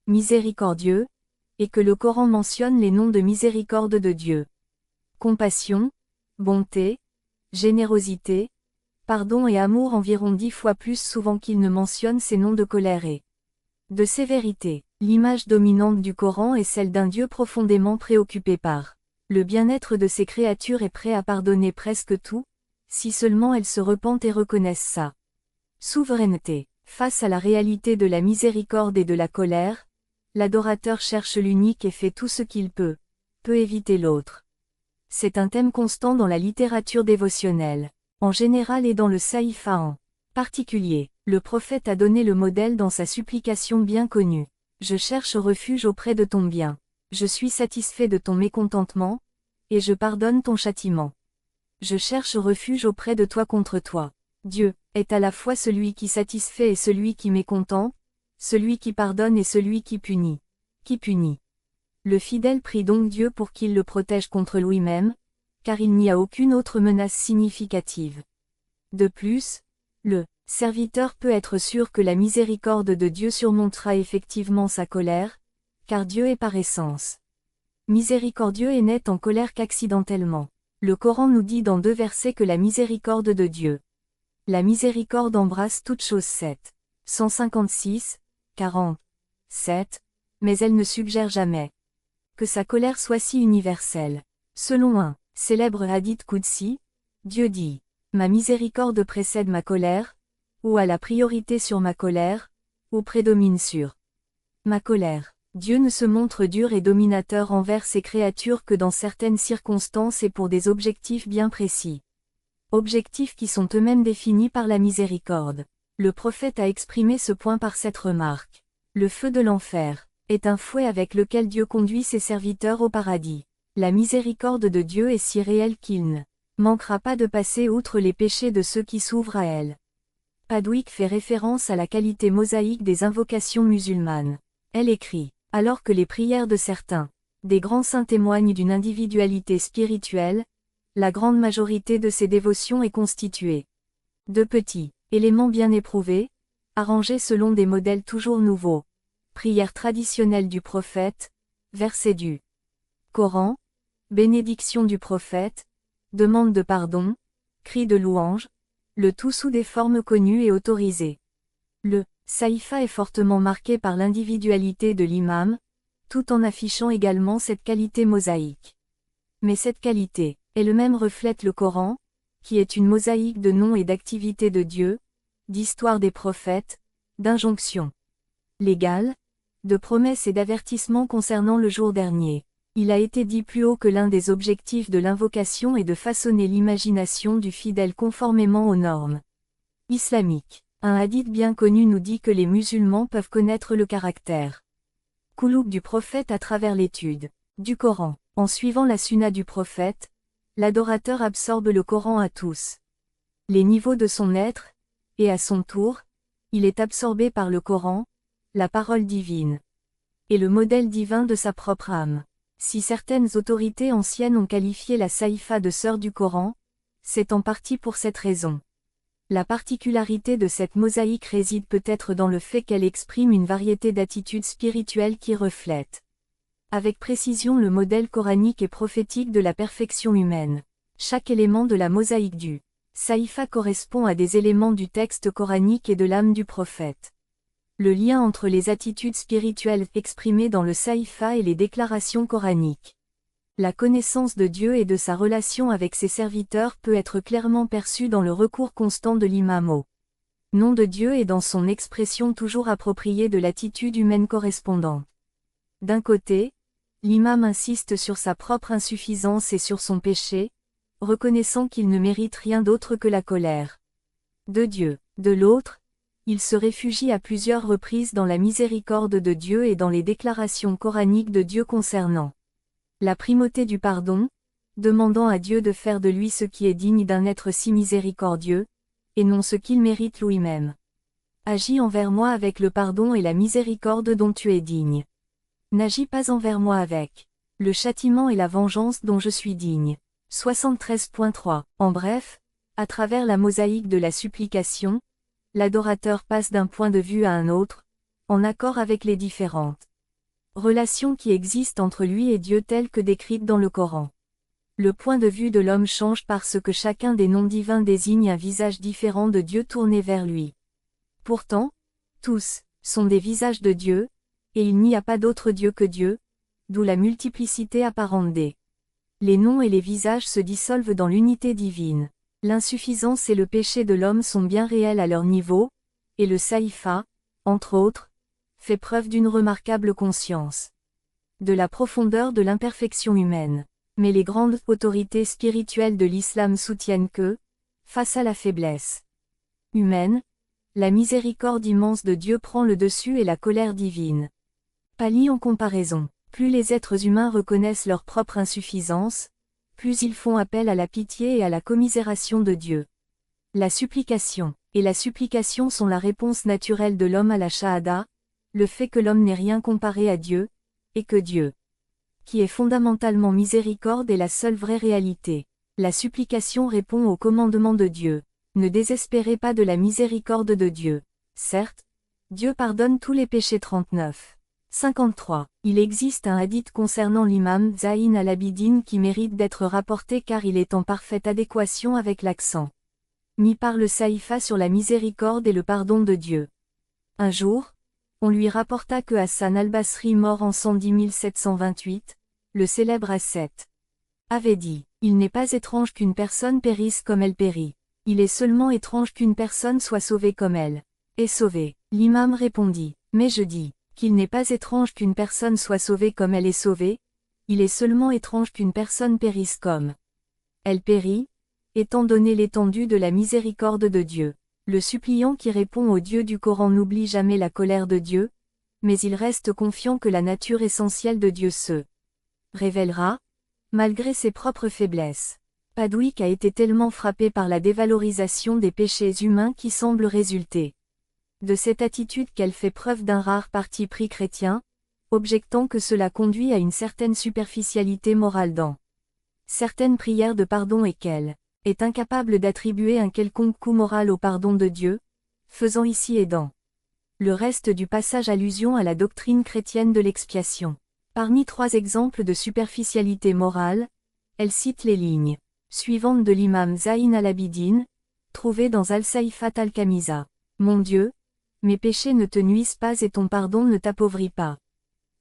miséricordieux », et que le Coran mentionne les noms de miséricorde de Dieu. Compassion, bonté, générosité, pardon et amour environ 10 fois plus souvent qu'il ne mentionne ces noms de colère et de sévérité. L'image dominante du Coran est celle d'un Dieu profondément préoccupé par le bien-être de ses créatures et prêt à pardonner presque tout, si seulement elles se repentent et reconnaissent sa souveraineté. Face à la réalité de la miséricorde et de la colère, l'adorateur cherche l'unique et fait tout ce qu'il peut éviter l'autre. C'est un thème constant dans la littérature dévotionnelle, en général et dans le saïfa en particulier. Le prophète a donné le modèle dans sa supplication bien connue. Je cherche refuge auprès de ton bien. Je suis satisfait de ton mécontentement, et je pardonne ton châtiment. Je cherche refuge auprès de toi contre toi. Dieu est à la fois celui qui satisfait et celui qui mécontent, celui qui pardonne et celui qui punit. Le fidèle prie donc Dieu pour qu'il le protège contre lui-même, car il n'y a aucune autre menace significative. De plus, le serviteur peut être sûr que la miséricorde de Dieu surmontera effectivement sa colère, car Dieu est par essence miséricordieux et n'est en colère qu'accidentellement. Le Coran nous dit dans 2 versets que la miséricorde de Dieu. La miséricorde embrasse toutes choses 7. 156, 40. 7. Mais elle ne suggère jamais que sa colère soit si universelle. Selon un célèbre hadith Qudsi, Dieu dit « Ma miséricorde précède ma colère » ou a la priorité sur ma colère, ou prédomine sur ma colère. Dieu ne se montre dur et dominateur envers ses créatures que dans certaines circonstances et pour des objectifs bien précis. Objectifs qui sont eux-mêmes définis par la miséricorde. Le prophète a exprimé ce point par cette remarque. Le feu de l'enfer est un fouet avec lequel Dieu conduit ses serviteurs au paradis. La miséricorde de Dieu est si réelle qu'il ne manquera pas de passer outre les péchés de ceux qui s'ouvrent à elle. Padwick fait référence à la qualité mosaïque des invocations musulmanes. Elle écrit « Alors que les prières de certains, des grands saints témoignent d'une individualité spirituelle, la grande majorité de ces dévotions est constituée de petits éléments bien éprouvés, arrangés selon des modèles toujours nouveaux. Prière traditionnelle du prophète, verset du Coran, bénédiction du prophète, demande de pardon, cri de louange, le tout sous des formes connues et autorisées. Le saïfa est fortement marqué par l'individualité de l'imam, tout en affichant également cette qualité mosaïque. Mais cette qualité, elle-même reflète le Coran, qui est une mosaïque de noms et d'activités de Dieu, d'histoires des prophètes, d'injonctions légales, de promesses et d'avertissements concernant le jour dernier. Il a été dit plus haut que l'un des objectifs de l'invocation est de façonner l'imagination du fidèle conformément aux normes islamiques. Un hadith bien connu nous dit que les musulmans peuvent connaître le caractère qouloub du prophète à travers l'étude du Coran. En suivant la sunna du prophète, l'adorateur absorbe le Coran à tous les niveaux de son être, et à son tour, Il est absorbé par le Coran, la parole divine, et le modèle divin de sa propre âme. Si certaines autorités anciennes ont qualifié la Saïfa de sœur du Coran, c'est en partie pour cette raison. La particularité de cette mosaïque réside peut-être dans le fait qu'elle exprime une variété d'attitudes spirituelles qui reflètent avec précision le modèle coranique et prophétique de la perfection humaine. Chaque élément de la mosaïque du Saïfa correspond à des éléments du texte coranique et de l'âme du prophète. Le lien entre les attitudes spirituelles exprimées dans le Saïfa et les déclarations coraniques. La connaissance de Dieu et de sa relation avec ses serviteurs peut être clairement perçue dans le recours constant de l'imam au nom de Dieu et dans son expression toujours appropriée de l'attitude humaine correspondante. D'un côté, l'imam insiste sur sa propre insuffisance et sur son péché, reconnaissant qu'il ne mérite rien d'autre que la colère de Dieu. De l'autre, il se réfugie à plusieurs reprises dans la miséricorde de Dieu et dans les déclarations coraniques de Dieu concernant la primauté du pardon, demandant à Dieu de faire de lui ce qui est digne d'un être si miséricordieux, et non ce qu'il mérite lui-même. Agis envers moi avec le pardon et la miséricorde dont tu es digne. N'agis pas envers moi avec le châtiment et la vengeance dont je suis digne. 73.3. En bref, à travers la mosaïque de la supplication, l'adorateur passe d'un point de vue à un autre, en accord avec les différentes relations qui existent entre lui et Dieu telles que décrites dans le Coran. Le point de vue de l'homme change parce que chacun des noms divins désigne un visage différent de Dieu tourné vers lui. Pourtant, tous sont des visages de Dieu, et il n'y a pas d'autre Dieu que Dieu, d'où la multiplicité apparente des les noms et les visages se dissolvent dans l'unité divine. L'insuffisance et le péché de l'homme sont bien réels à leur niveau, et le Saïfa, entre autres, fait preuve d'une remarquable conscience de la profondeur de l'imperfection humaine. Mais les grandes autorités spirituelles de l'islam soutiennent que, face à la faiblesse humaine, la miséricorde immense de Dieu prend le dessus et la colère divine pâlit en comparaison. Plus les êtres humains reconnaissent leur propre insuffisance, plus ils font appel à la pitié et à la commisération de Dieu. La supplication et la supplication sont la réponse naturelle de l'homme à la shahada, le fait que l'homme n'est rien comparé à Dieu, et que Dieu, qui est fondamentalement miséricorde, est la seule vraie réalité. La supplication répond au commandement de Dieu. Ne désespérez pas de la miséricorde de Dieu. Certes, Dieu pardonne tous les péchés. 39. 53. Il existe un hadith concernant l'imam Zayn al-Abidin qui mérite d'être rapporté car il est en parfaite adéquation avec l'accent mis par le Saïfa sur la miséricorde et le pardon de Dieu. Un jour, on lui rapporta que Hassan al-Basri, mort en 110 728, le célèbre ascète, avait dit « Il n'est pas étrange qu'une personne périsse comme elle périt. Il est seulement étrange qu'une personne soit sauvée comme elle est sauvée. » L'imam répondit « Mais je dis qu'il n'est pas étrange qu'une personne soit sauvée comme elle est sauvée, il est seulement étrange qu'une personne périsse comme elle périt, étant donné l'étendue de la miséricorde de Dieu. » Le suppliant qui répond au Dieu du Coran n'oublie jamais la colère de Dieu, mais il reste confiant que la nature essentielle de Dieu se révélera, malgré ses propres faiblesses. Padwick a été tellement frappé par la dévalorisation des péchés humains qui semble résulter de cette attitude qu'elle fait preuve d'un rare parti pris chrétien, objectant que cela conduit à une certaine superficialité morale dans certaines prières de pardon et qu'elle est incapable d'attribuer un quelconque coup moral au pardon de Dieu, faisant ici et dans le reste du passage allusion à la doctrine chrétienne de l'expiation. Parmi 3 exemples de superficialité morale, elle cite les lignes suivantes de l'imam Zayn al-Abidin, trouvées dans Al-Saïfat al-Kamisa. « Mon Dieu, mes péchés ne te nuisent pas et ton pardon ne t'appauvrit pas.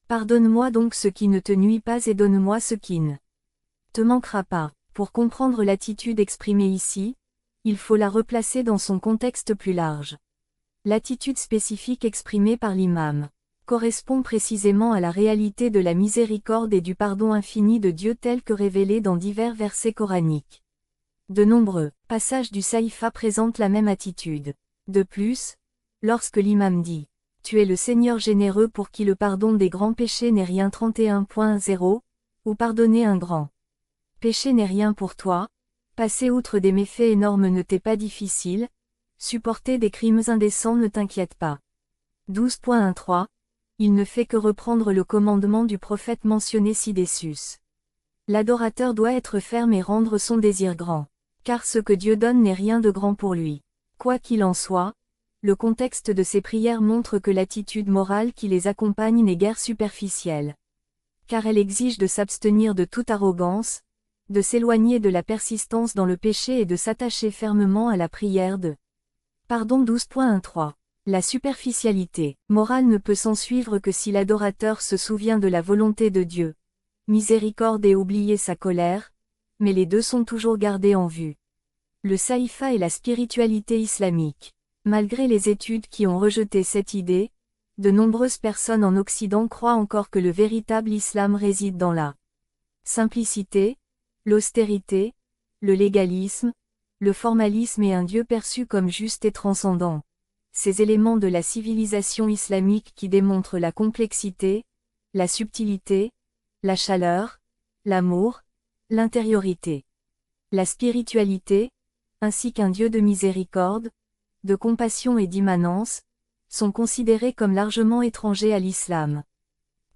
Pardonne-moi donc ce qui ne te nuit pas et donne-moi ce qui ne te manquera pas. » Pour comprendre l'attitude exprimée ici, il faut la replacer dans son contexte plus large. L'attitude spécifique exprimée par l'imam correspond précisément à la réalité de la miséricorde et du pardon infini de Dieu tel que révélé dans divers versets coraniques. De nombreux passages du Saïfa présentent la même attitude. De plus, lorsque l'imam dit « Tu es le Seigneur généreux pour qui le pardon des grands péchés n'est rien 31.0, ou pardonner un grand péché n'est rien pour toi, passer outre des méfaits énormes ne t'est pas difficile, Supporter des crimes indécents ne t'inquiète pas. 12.13. Il ne fait que reprendre le commandement du prophète mentionné ci-dessus. L'adorateur doit être ferme et rendre son désir grand. Car ce que Dieu donne n'est rien de grand pour lui. Quoi qu'il en soit, le contexte de ces prières montre que l'attitude morale qui les accompagne n'est guère superficielle. Car elle exige de s'abstenir de toute arrogance, de s'éloigner de la persistance dans le péché et de s'attacher fermement à la prière de pardon. 12.13. La superficialité morale ne peut s'ensuivre que si l'adorateur se souvient de la volonté de Dieu, miséricorde et oublier sa colère, mais les deux sont toujours gardés en vue. Le saïfa et la spiritualité islamique. Malgré les études qui ont rejeté cette idée, de nombreuses personnes en Occident croient encore que le véritable islam réside dans la simplicité, l'austérité, le légalisme, le formalisme et un Dieu perçu comme juste et transcendant. Ces éléments de la civilisation islamique qui démontrent la complexité, la subtilité, la chaleur, l'amour, l'intériorité, la spiritualité, ainsi qu'un Dieu de miséricorde, de compassion et d'immanence, sont considérés comme largement étrangers à l'islam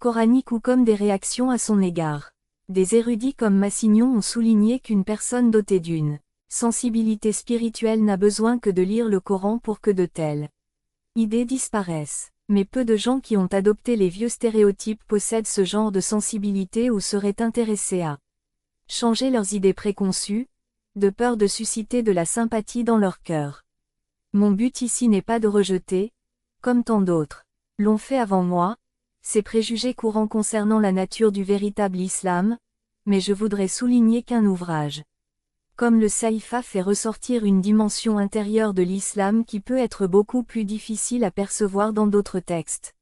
coranique ou comme des réactions à son égard. Des érudits comme Massignon ont souligné qu'une personne dotée d'une sensibilité spirituelle n'a besoin que de lire le Coran pour que de telles idées disparaissent. Mais peu de gens qui ont adopté les vieux stéréotypes possèdent ce genre de sensibilité ou seraient intéressés à changer leurs idées préconçues, de peur de susciter de la sympathie dans leur cœur. Mon but ici n'est pas de rejeter, comme tant d'autres l'ont fait avant moi, ces préjugés courants concernant la nature du véritable islam, mais je voudrais souligner qu'un ouvrage comme le Saïfa fait ressortir une dimension intérieure de l'islam qui peut être beaucoup plus difficile à percevoir dans d'autres textes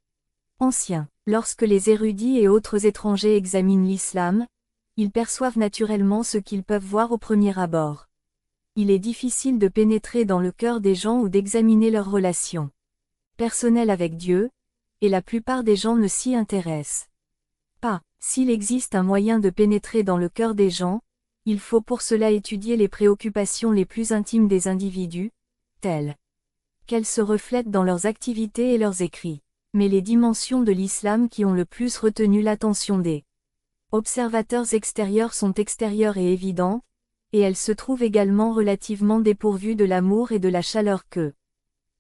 anciens. Lorsque les érudits et autres étrangers examinent l'islam, ils perçoivent naturellement ce qu'ils peuvent voir au premier abord. Il est difficile de pénétrer dans le cœur des gens ou d'examiner leurs relations personnelles avec Dieu, et la plupart des gens ne s'y intéressent pas. S'il existe un moyen de pénétrer dans le cœur des gens, il faut pour cela étudier les préoccupations les plus intimes des individus, telles qu'elles se reflètent dans leurs activités et leurs écrits. Mais les dimensions de l'islam qui ont le plus retenu l'attention des observateurs extérieurs sont extérieures et évidentes, et elles se trouvent également relativement dépourvues de l'amour et de la chaleur que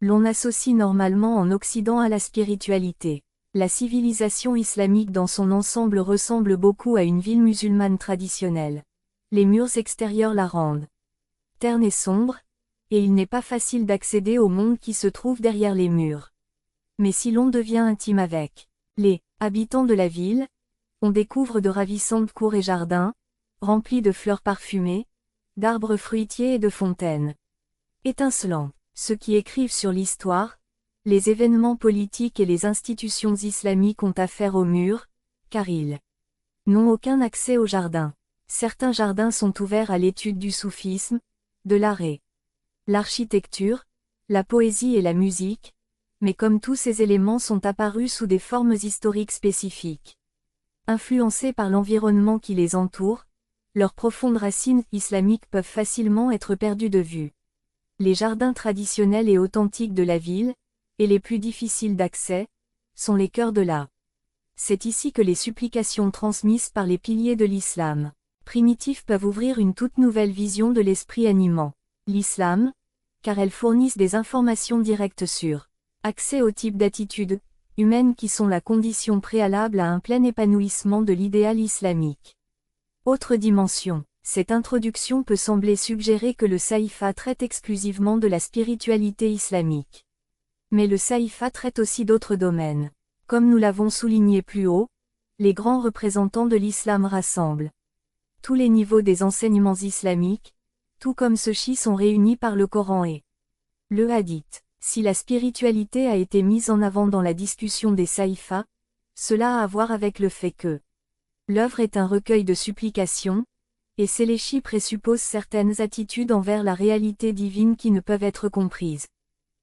l'on associe normalement en Occident à la spiritualité. La civilisation islamique dans son ensemble ressemble beaucoup à une ville musulmane traditionnelle. Les murs extérieurs la rendent terne et sombre, et il n'est pas facile d'accéder au monde qui se trouve derrière les murs. Mais si l'on devient intime avec les habitants de la ville, on découvre de ravissantes cours et jardins, remplis de fleurs parfumées, d'arbres fruitiers et de fontaines étincelantes. Ceux qui écrivent sur l'histoire, les événements politiques et les institutions islamiques ont affaire aux murs, car ils n'ont aucun accès aux jardins. Certains jardins sont ouverts à l'étude du soufisme, de l'art et l'architecture, la poésie et la musique, mais comme tous ces éléments sont apparus sous des formes historiques spécifiques, influencés par l'environnement qui les entoure, leurs profondes racines islamiques peuvent facilement être perdues de vue. Les jardins traditionnels et authentiques de la ville, et les plus difficiles d'accès, sont les cœurs de l'art. C'est ici que les supplications transmises par les piliers de l'islam primitifs peuvent ouvrir une toute nouvelle vision de l'esprit animant l'islam, car elles fournissent des informations directes sur accès au type d'attitudes humaines qui sont la condition préalable à un plein épanouissement de l'idéal islamique. Autre dimension. Cette introduction peut sembler suggérer que le saïfa traite exclusivement de la spiritualité islamique. Mais le saïfa traite aussi d'autres domaines. Comme nous l'avons souligné plus haut, les grands représentants de l'islam rassemblent tous les niveaux des enseignements islamiques, tout comme ceux-ci sont réunis par le Coran et le Hadith. Si la spiritualité a été mise en avant dans la discussion des saïfas, cela a à voir avec le fait que l'œuvre est un recueil de supplications, et ces léchis présupposent certaines attitudes envers la réalité divine qui ne peuvent être comprises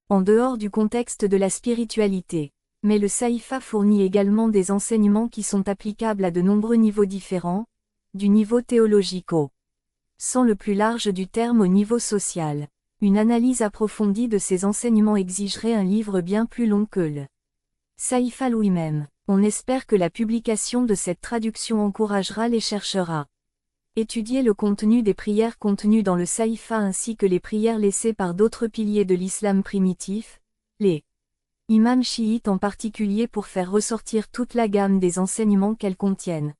en dehors du contexte de la spiritualité. Mais le saïfa fournit également des enseignements qui sont applicables à de nombreux niveaux différents, du niveau théologique au sens le plus large du terme au niveau social. Une analyse approfondie de ces enseignements exigerait un livre bien plus long que le Saïfa lui-même. On espère que la publication de cette traduction encouragera les chercheurs à étudier le contenu des prières contenues dans le Saïfa ainsi que les prières laissées par d'autres piliers de l'islam primitif, les imams chiites en particulier pour faire ressortir toute la gamme des enseignements qu'elles contiennent.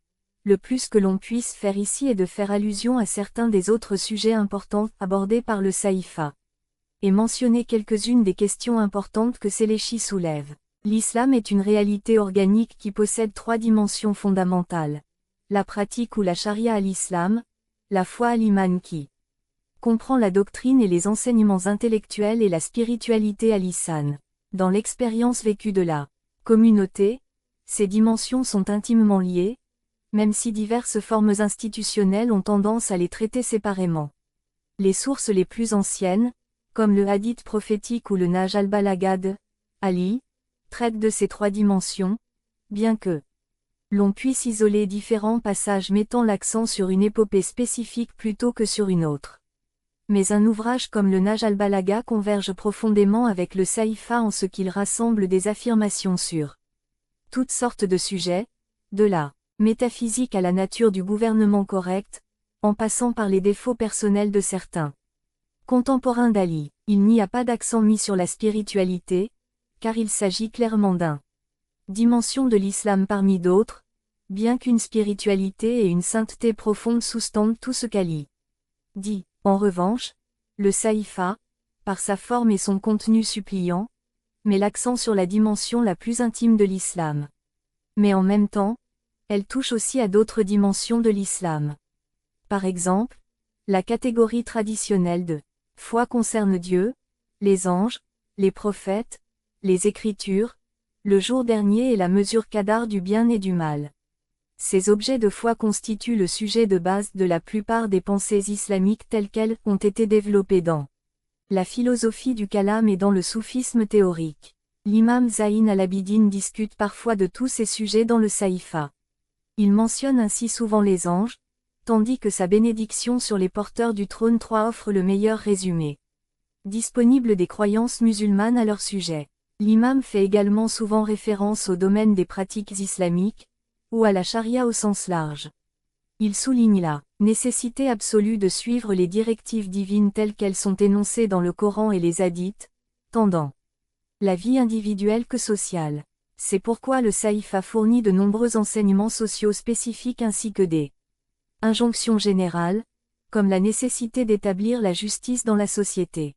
Le plus que l'on puisse faire ici est de faire allusion à certains des autres sujets importants abordés par le Saïfa. Et mentionner quelques-unes des questions importantes que Selechi soulève. L'islam est une réalité organique qui possède 3 dimensions fondamentales. La pratique ou la charia à l'islam, la foi à l'iman qui comprend la doctrine et les enseignements intellectuels et la spiritualité à l'ihsan. Dans l'expérience vécue de la communauté, ces dimensions sont intimement liées, même si diverses formes institutionnelles ont tendance à les traiter séparément. Les sources les plus anciennes, comme le hadith prophétique ou le Nahj al-Balagha de Ali, traitent de ces 3 dimensions, bien que l'on puisse isoler différents passages mettant l'accent sur une épopée spécifique plutôt que sur une autre. Mais un ouvrage comme le Nahj al-Balagha converge profondément avec le Saïfa en ce qu'il rassemble des affirmations sur toutes sortes de sujets, de la métaphysique à la nature du gouvernement correct, en passant par les défauts personnels de certains contemporains d'Ali. Il n'y a pas d'accent mis sur la spiritualité, car il s'agit clairement d'un dimension de l'islam parmi d'autres, bien qu'une spiritualité et une sainteté profonde sous-tendent tout ce qu'Ali dit. En revanche, le Saïfa, par sa forme et son contenu suppliant, met l'accent sur la dimension la plus intime de l'islam. Mais en même temps, elle touche aussi à d'autres dimensions de l'islam. Par exemple, la catégorie traditionnelle de foi concerne Dieu, les anges, les prophètes, les Écritures, le jour dernier et la mesure qadar du bien et du mal. Ces objets de foi constituent le sujet de base de la plupart des pensées islamiques telles qu'elles ont été développées dans la philosophie du kalam et dans le soufisme théorique. L'imam Zayn al-Abidin discute parfois de tous ces sujets dans le Saïfa. Il mentionne ainsi souvent les anges, tandis que sa bénédiction sur les porteurs du trône 3 offre le meilleur résumé disponible des croyances musulmanes à leur sujet. L'imam fait également souvent référence au domaine des pratiques islamiques, ou à la charia au sens large. Il souligne la nécessité absolue de suivre les directives divines telles qu'elles sont énoncées dans le Coran et les hadiths, tant dans la vie individuelle que sociale. C'est pourquoi le Saïfa fournit de nombreux enseignements sociaux spécifiques ainsi que des injonctions générales, comme la nécessité d'établir la justice dans la société.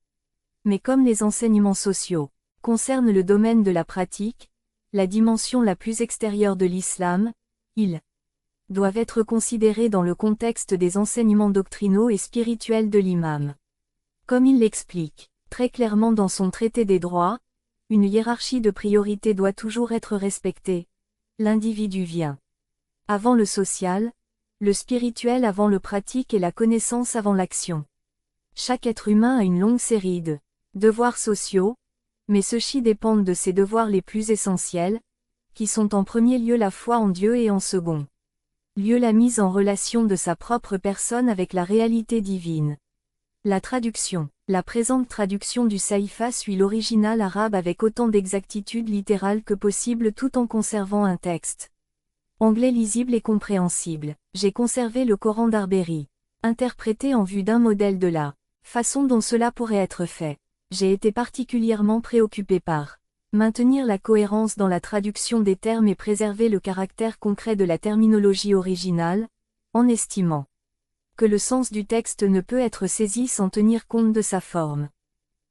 Mais comme les enseignements sociaux concernent le domaine de la pratique, la dimension la plus extérieure de l'islam, ils doivent être considérés dans le contexte des enseignements doctrinaux et spirituels de l'imam. Comme il l'explique très clairement dans son traité des droits, une hiérarchie de priorité doit toujours être respectée. L'individu vient avant le social, le spirituel avant le pratique et la connaissance avant l'action. Chaque être humain a une longue série de devoirs sociaux, mais ceux-ci dépendent de ses devoirs les plus essentiels, qui sont en premier lieu la foi en Dieu et en second lieu la mise en relation de sa propre personne avec la réalité divine. La traduction. La présente traduction du Saïfa suit l'original arabe avec autant d'exactitude littérale que possible tout en conservant un texte anglais lisible et compréhensible. J'ai conservé le Coran d'Arberi, interprété en vue d'un modèle de la façon dont cela pourrait être fait. J'ai été particulièrement préoccupé par maintenir la cohérence dans la traduction des termes et préserver le caractère concret de la terminologie originale, en estimant que le sens du texte ne peut être saisi sans tenir compte de sa forme.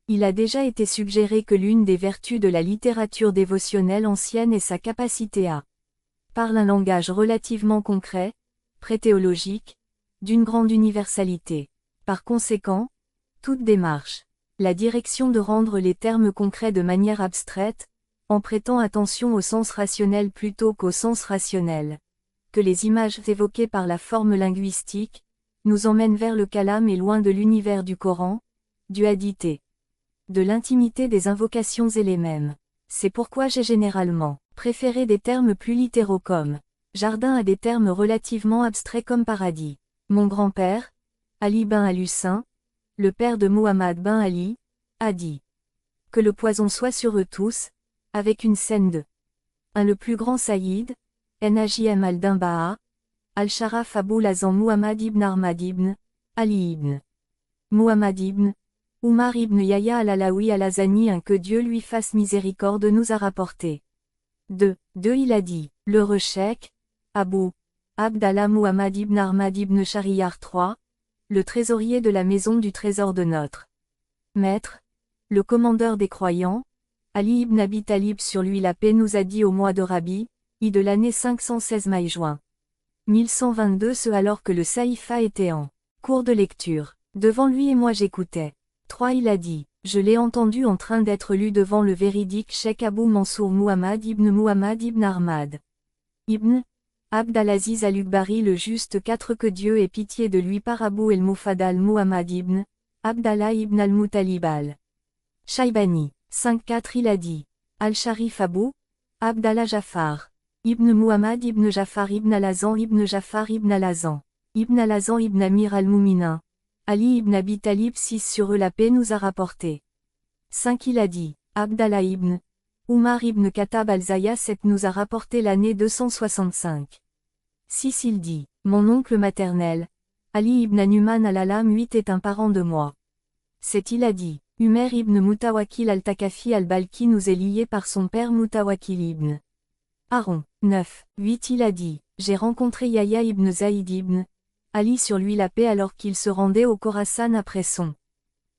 Il a déjà été suggéré que l'une des vertus de la littérature dévotionnelle ancienne est sa capacité à parler un langage relativement concret, préthéologique, d'une grande universalité. Par conséquent, toute démarche la direction de rendre les termes concrets de manière abstraite, en prêtant attention au sens rationnel plutôt qu'au sens rationnel, que les images évoquées par la forme linguistique, nous emmènent vers le kalam et loin de l'univers du Coran, du hadith et de l'intimité des invocations et les mêmes. C'est pourquoi j'ai généralement préféré des termes plus littéraux comme jardin à des termes relativement abstraits comme paradis. Mon grand-père, Ali bin al-Hussein, le père de Muhammad bin Ali, a dit. Que le poison soit sur eux tous, avec une scène de 1. Le plus grand Saïd, Najm al-Dinba'a, Al-Sharaf Abul Hazan Muhammad ibn Ahmad ibn, Ali ibn Muhammad ibn, Umar ibn Yahya al-Alawi al-Azani, un que Dieu lui fasse miséricorde, nous a rapporté. 2. Il a dit, le cheikh, Abu Abdallah Muhammad ibn Ahmad ibn Shariar 3, le trésorier de la maison du trésor de notre maître, le commandeur des croyants, Ali ibn Abi Talib sur lui la paix, nous a dit au mois de Rabi, de l'année 516 mai-juin 1122, ce alors que le Saïfa était en cours de lecture, devant lui et moi j'écoutais. 3. Il a dit, je l'ai entendu en train d'être lu devant le véridique Cheikh Abu Mansour Muhammad ibn Ahmad ibn Abdalaziz al-Ukbari le juste 4. Que Dieu ait pitié de lui, par Abu el-Mufadal Muhammad ibn Abdallah ibn al-Mutalib al-Shaybani. 5. Il a dit, Al-Sharif Abu Abdallah Jafar ibn Muhammad ibn Jafar ibn al-Hazan ibn Jafar ibn al-Hazan ibn Amir al-Mouminin, Ali ibn Abi Talib 6 sur eux la paix nous a rapporté. 5. Il a dit, Abdallah ibn Umar ibn Khattab al-Zaya 7 nous a rapporté l'année 265. 6. Il dit, mon oncle maternel, Ali ibn Numan al-Alam 8 est un parent de moi. 7. Il a dit, Umer ibn Mutawakil al-Takafi al-Balki nous est lié par son père Mutawakil ibn Aaron. 9. 8. Il a dit, j'ai rencontré Yahya ibn Zaïd ibn Ali sur lui la paix alors qu'il se rendait au Khorasan après son.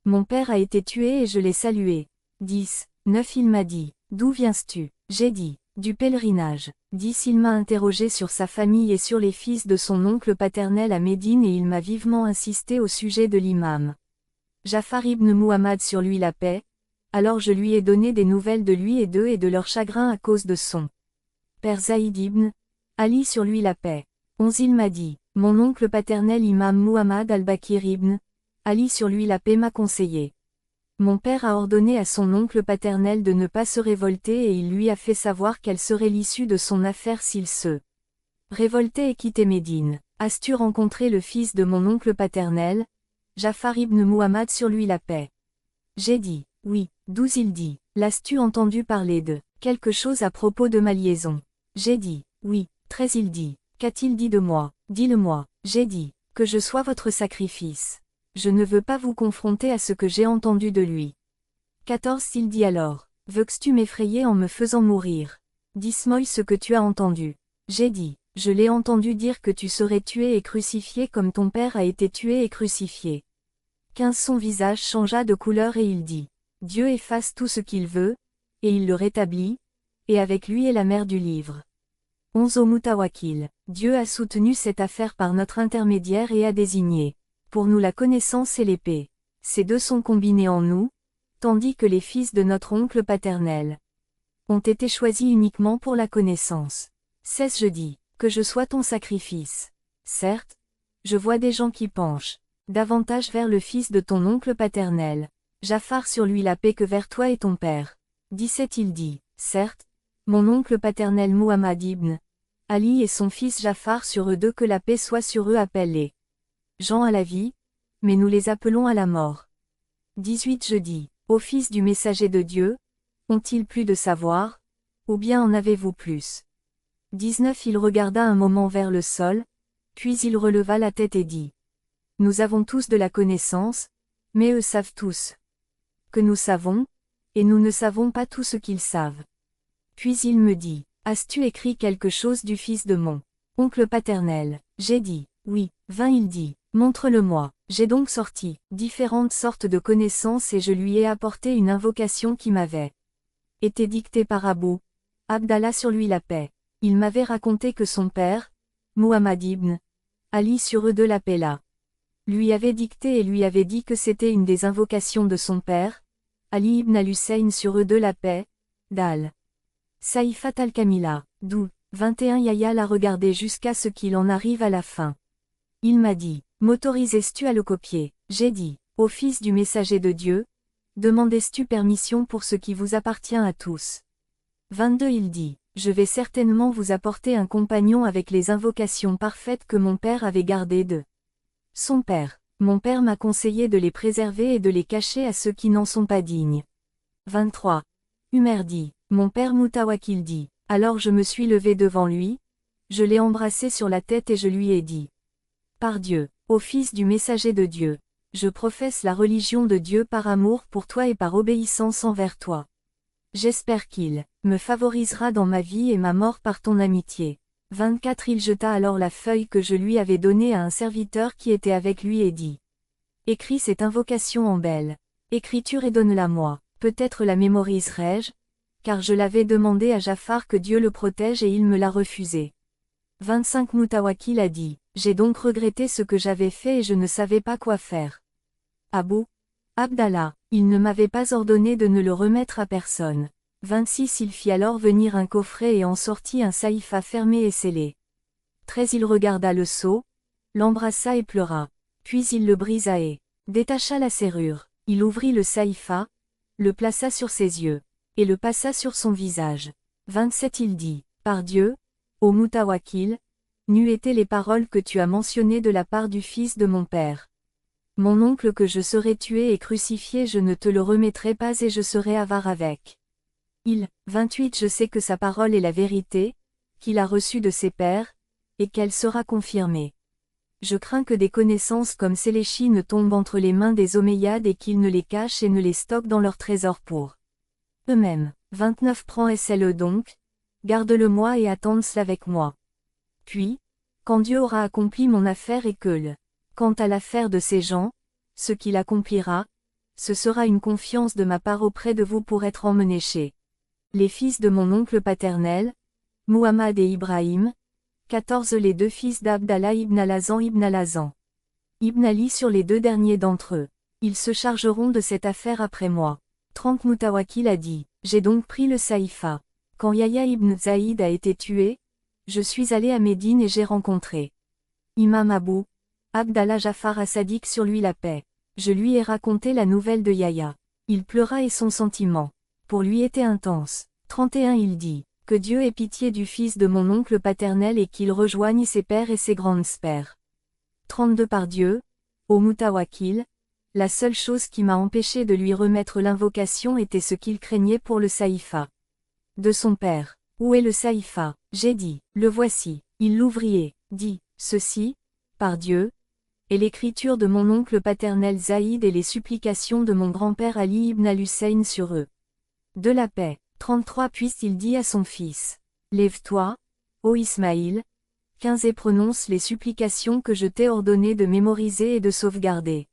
Mon père a été tué et je l'ai salué. 10. 9. Il m'a dit, d'où viens-tu? J'ai dit, du pèlerinage. 10. Il m'a interrogé sur sa famille et sur les fils de son oncle paternel à Médine et il m'a vivement insisté au sujet de l'imam Jafar ibn Muhammad sur lui la paix, alors je lui ai donné des nouvelles de lui et d'eux et de leur chagrin à cause de son père Zaïd ibn Ali sur lui la paix. 11. Il m'a dit, mon oncle paternel imam Muhammad al-Bakir ibn Ali sur lui la paix m'a conseillé. Mon père a ordonné à son oncle paternel de ne pas se révolter et il lui a fait savoir quelle serait l'issue de son affaire s'il se révoltait et quittait Médine. As-tu rencontré le fils de mon oncle paternel, Jafar ibn Muhammad sur lui la paix? J'ai dit, oui. 12. Il dit, l'as-tu entendu parler de quelque chose à propos de ma liaison? J'ai dit, oui. 13. Il dit, qu'a-t-il dit de moi? Dis-le-moi. J'ai dit, que je sois votre sacrifice. Je ne veux pas vous confronter à ce que j'ai entendu de lui. 14. Il dit alors, veux-tu m'effrayer en me faisant mourir? Dis-moi ce que tu as entendu. J'ai dit, je l'ai entendu dire que tu serais tué et crucifié comme ton père a été tué et crucifié. 15. Son visage changea de couleur et il dit, Dieu efface tout ce qu'il veut, et il le rétablit, et avec lui est la mère du livre. 11. Au Mutawakil, Dieu a soutenu cette affaire par notre intermédiaire et a désigné pour nous la connaissance et l'épée. Ces deux sont combinés en nous, tandis que les fils de notre oncle paternel ont été choisis uniquement pour la connaissance. 16. Je dis, que je sois ton sacrifice. Certes, je vois des gens qui penchent davantage vers le fils de ton oncle paternel, Jafar sur lui la paix que vers toi et ton père. 17. Il dit, certes, mon oncle paternel Muhammad ibn Ali et son fils Jafar sur eux deux, que la paix soit sur eux, appellent les gens à la vie, mais nous les appelons à la mort. 18. Je dis, ô fils du messager de Dieu, ont-ils plus de savoir, ou bien en avez-vous plus? 19. Il regarda un moment vers le sol, puis il releva la tête et dit, nous avons tous de la connaissance, mais eux savent tous que nous savons, et nous ne savons pas tout ce qu'ils savent. Puis il me dit, as-tu écrit quelque chose du fils de mon oncle paternel? J'ai dit, oui. 20. Il dit, montre-le-moi. J'ai donc sorti différentes sortes de connaissances et je lui ai apporté une invocation qui m'avait été dictée par Abu Abdallah sur lui la paix. Il m'avait raconté que son père, Muhammad ibn Ali sur eux deux la paix là, lui avait dicté et lui avait dit que c'était une des invocations de son père, Ali ibn al-Hussein sur eux deux la paix, d'Al Saïfat al-Kamila, d'où 21. Yahya l'a regardé jusqu'à ce qu'il en arrive à la fin. Il m'a dit, m'autorises-tu à le copier? J'ai dit, ô fils du messager de Dieu, demandais-tu permission pour ce qui vous appartient à tous? 22. Il dit, je vais certainement vous apporter un compagnon avec les invocations parfaites que mon père avait gardées de son père. Mon père m'a conseillé de les préserver et de les cacher à ceux qui n'en sont pas dignes. 23. Umer dit. Mon père Mutawakil dit. Alors je me suis levé devant lui, je l'ai embrassé sur la tête et je lui ai dit. Par Dieu, ô fils du messager de Dieu, je professe la religion de Dieu par amour pour toi et par obéissance envers toi. J'espère qu'il me favorisera dans ma vie et ma mort par ton amitié. 24. Il jeta alors la feuille que je lui avais donnée à un serviteur qui était avec lui et dit. Écris cette invocation en belle écriture et donne-la moi. Peut-être la mémoriserai-je, car je l'avais demandé à Jafar que Dieu le protège et il me l'a refusé. 25. Mutawakil a dit. J'ai donc regretté ce que j'avais fait et je ne savais pas quoi faire. Abu Abdallah, il ne m'avait pas ordonné de ne le remettre à personne. 26. Il fit alors venir un coffret et en sortit un saïfa fermé et scellé. 13. Il regarda le sceau, l'embrassa et pleura. Puis il le brisa et détacha la serrure. Il ouvrit le saïfa, le plaça sur ses yeux, et le passa sur son visage. 27. Il dit, par Dieu, ô Mutawakil, n'eût été les paroles que tu as mentionnées de la part du fils de mon père. Mon oncle que je serai tué et crucifié je ne te le remettrai pas et je serai avare avec. 28. Je sais que sa parole est la vérité, qu'il a reçue de ses pères, et qu'elle sera confirmée. Je crains que des connaissances comme Séléchi ne tombent entre les mains des Omeyyades et qu'ils ne les cachent et ne les stockent dans leur trésor pour eux-mêmes. 29. Prends-le donc, garde-le-moi et attends-le avec moi. Puis, quand Dieu aura accompli mon affaire et que quant à l'affaire de ces gens, ce qu'il accomplira, ce sera une confiance de ma part auprès de vous pour être emmenés chez les fils de mon oncle paternel, Muhammad et Ibrahim. 14. Les deux fils d'Abdallah ibn Alazan Ibn Ali sur les deux derniers d'entre eux. Ils se chargeront de cette affaire après moi. 30. Mutawakil a dit, j'ai donc pris le saïfa. Quand Yahya ibn Zaïd a été tué, je suis allé à Médine et j'ai rencontré Imam Abu Abdallah Jafar as-Sadiq sur lui la paix. Je lui ai raconté la nouvelle de Yahya. Il pleura et son sentiment pour lui était intense. 31. Il dit, que Dieu ait pitié du fils de mon oncle paternel et qu'il rejoigne ses pères et ses grands-pères. 32. Par Dieu, ô Mutawakil, la seule chose qui m'a empêché de lui remettre l'invocation était ce qu'il craignait pour le saïfa de son père. Où est le saïfa? J'ai dit, le voici. Il l'ouvrit et dit, ceci, par Dieu, est l'écriture de mon oncle paternel Zaïd et les supplications de mon grand-père Ali ibn al-Hussein sur eux. De la paix. 33. Puis il dit à son fils, lève-toi, ô Ismaïl, 15. Et prononce les supplications que je t'ai ordonné de mémoriser et de sauvegarder.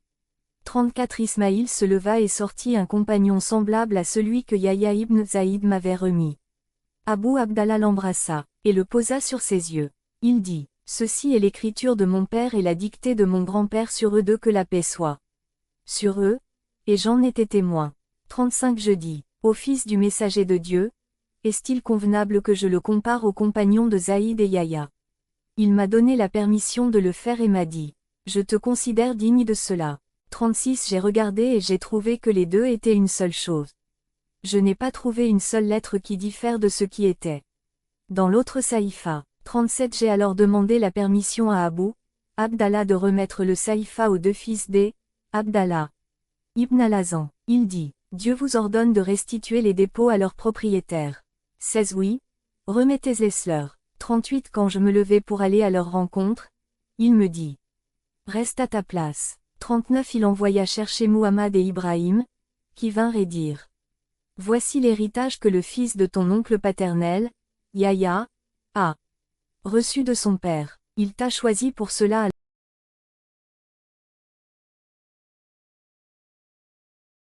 34. Ismaïl se leva et sortit un compagnon semblable à celui que Yahya ibn Zaïd m'avait remis. Abu Abdallah l'embrassa, et le posa sur ses yeux. Il dit, ceci est l'écriture de mon père et la dictée de mon grand-père sur eux deux que la paix soit sur eux, et j'en étais témoin. 35. Je dis, ô fils du messager de Dieu, est-il convenable que je le compare aux compagnons de Zaïd et Yahya? Il m'a donné la permission de le faire et m'a dit, je te considère digne de cela. 36. J'ai regardé et j'ai trouvé que les deux étaient une seule chose. Je n'ai pas trouvé une seule lettre qui diffère de ce qui était dans l'autre saïfa. 37. J'ai alors demandé la permission à Abu Abdallah de remettre le saïfa aux deux fils Abdallah ibn Alazan. Il dit, Dieu vous ordonne de restituer les dépôts à leurs propriétaires. 16. Oui, remettez-les-leur. 38. Quand je me levai pour aller à leur rencontre, il me dit, reste à ta place. 39. Il envoya chercher Muhammad et Ibrahim, qui vinrent et dirent, voici l'héritage que le fils de ton oncle paternel, Yahya, a reçu de son père. Il t'a choisi pour cela.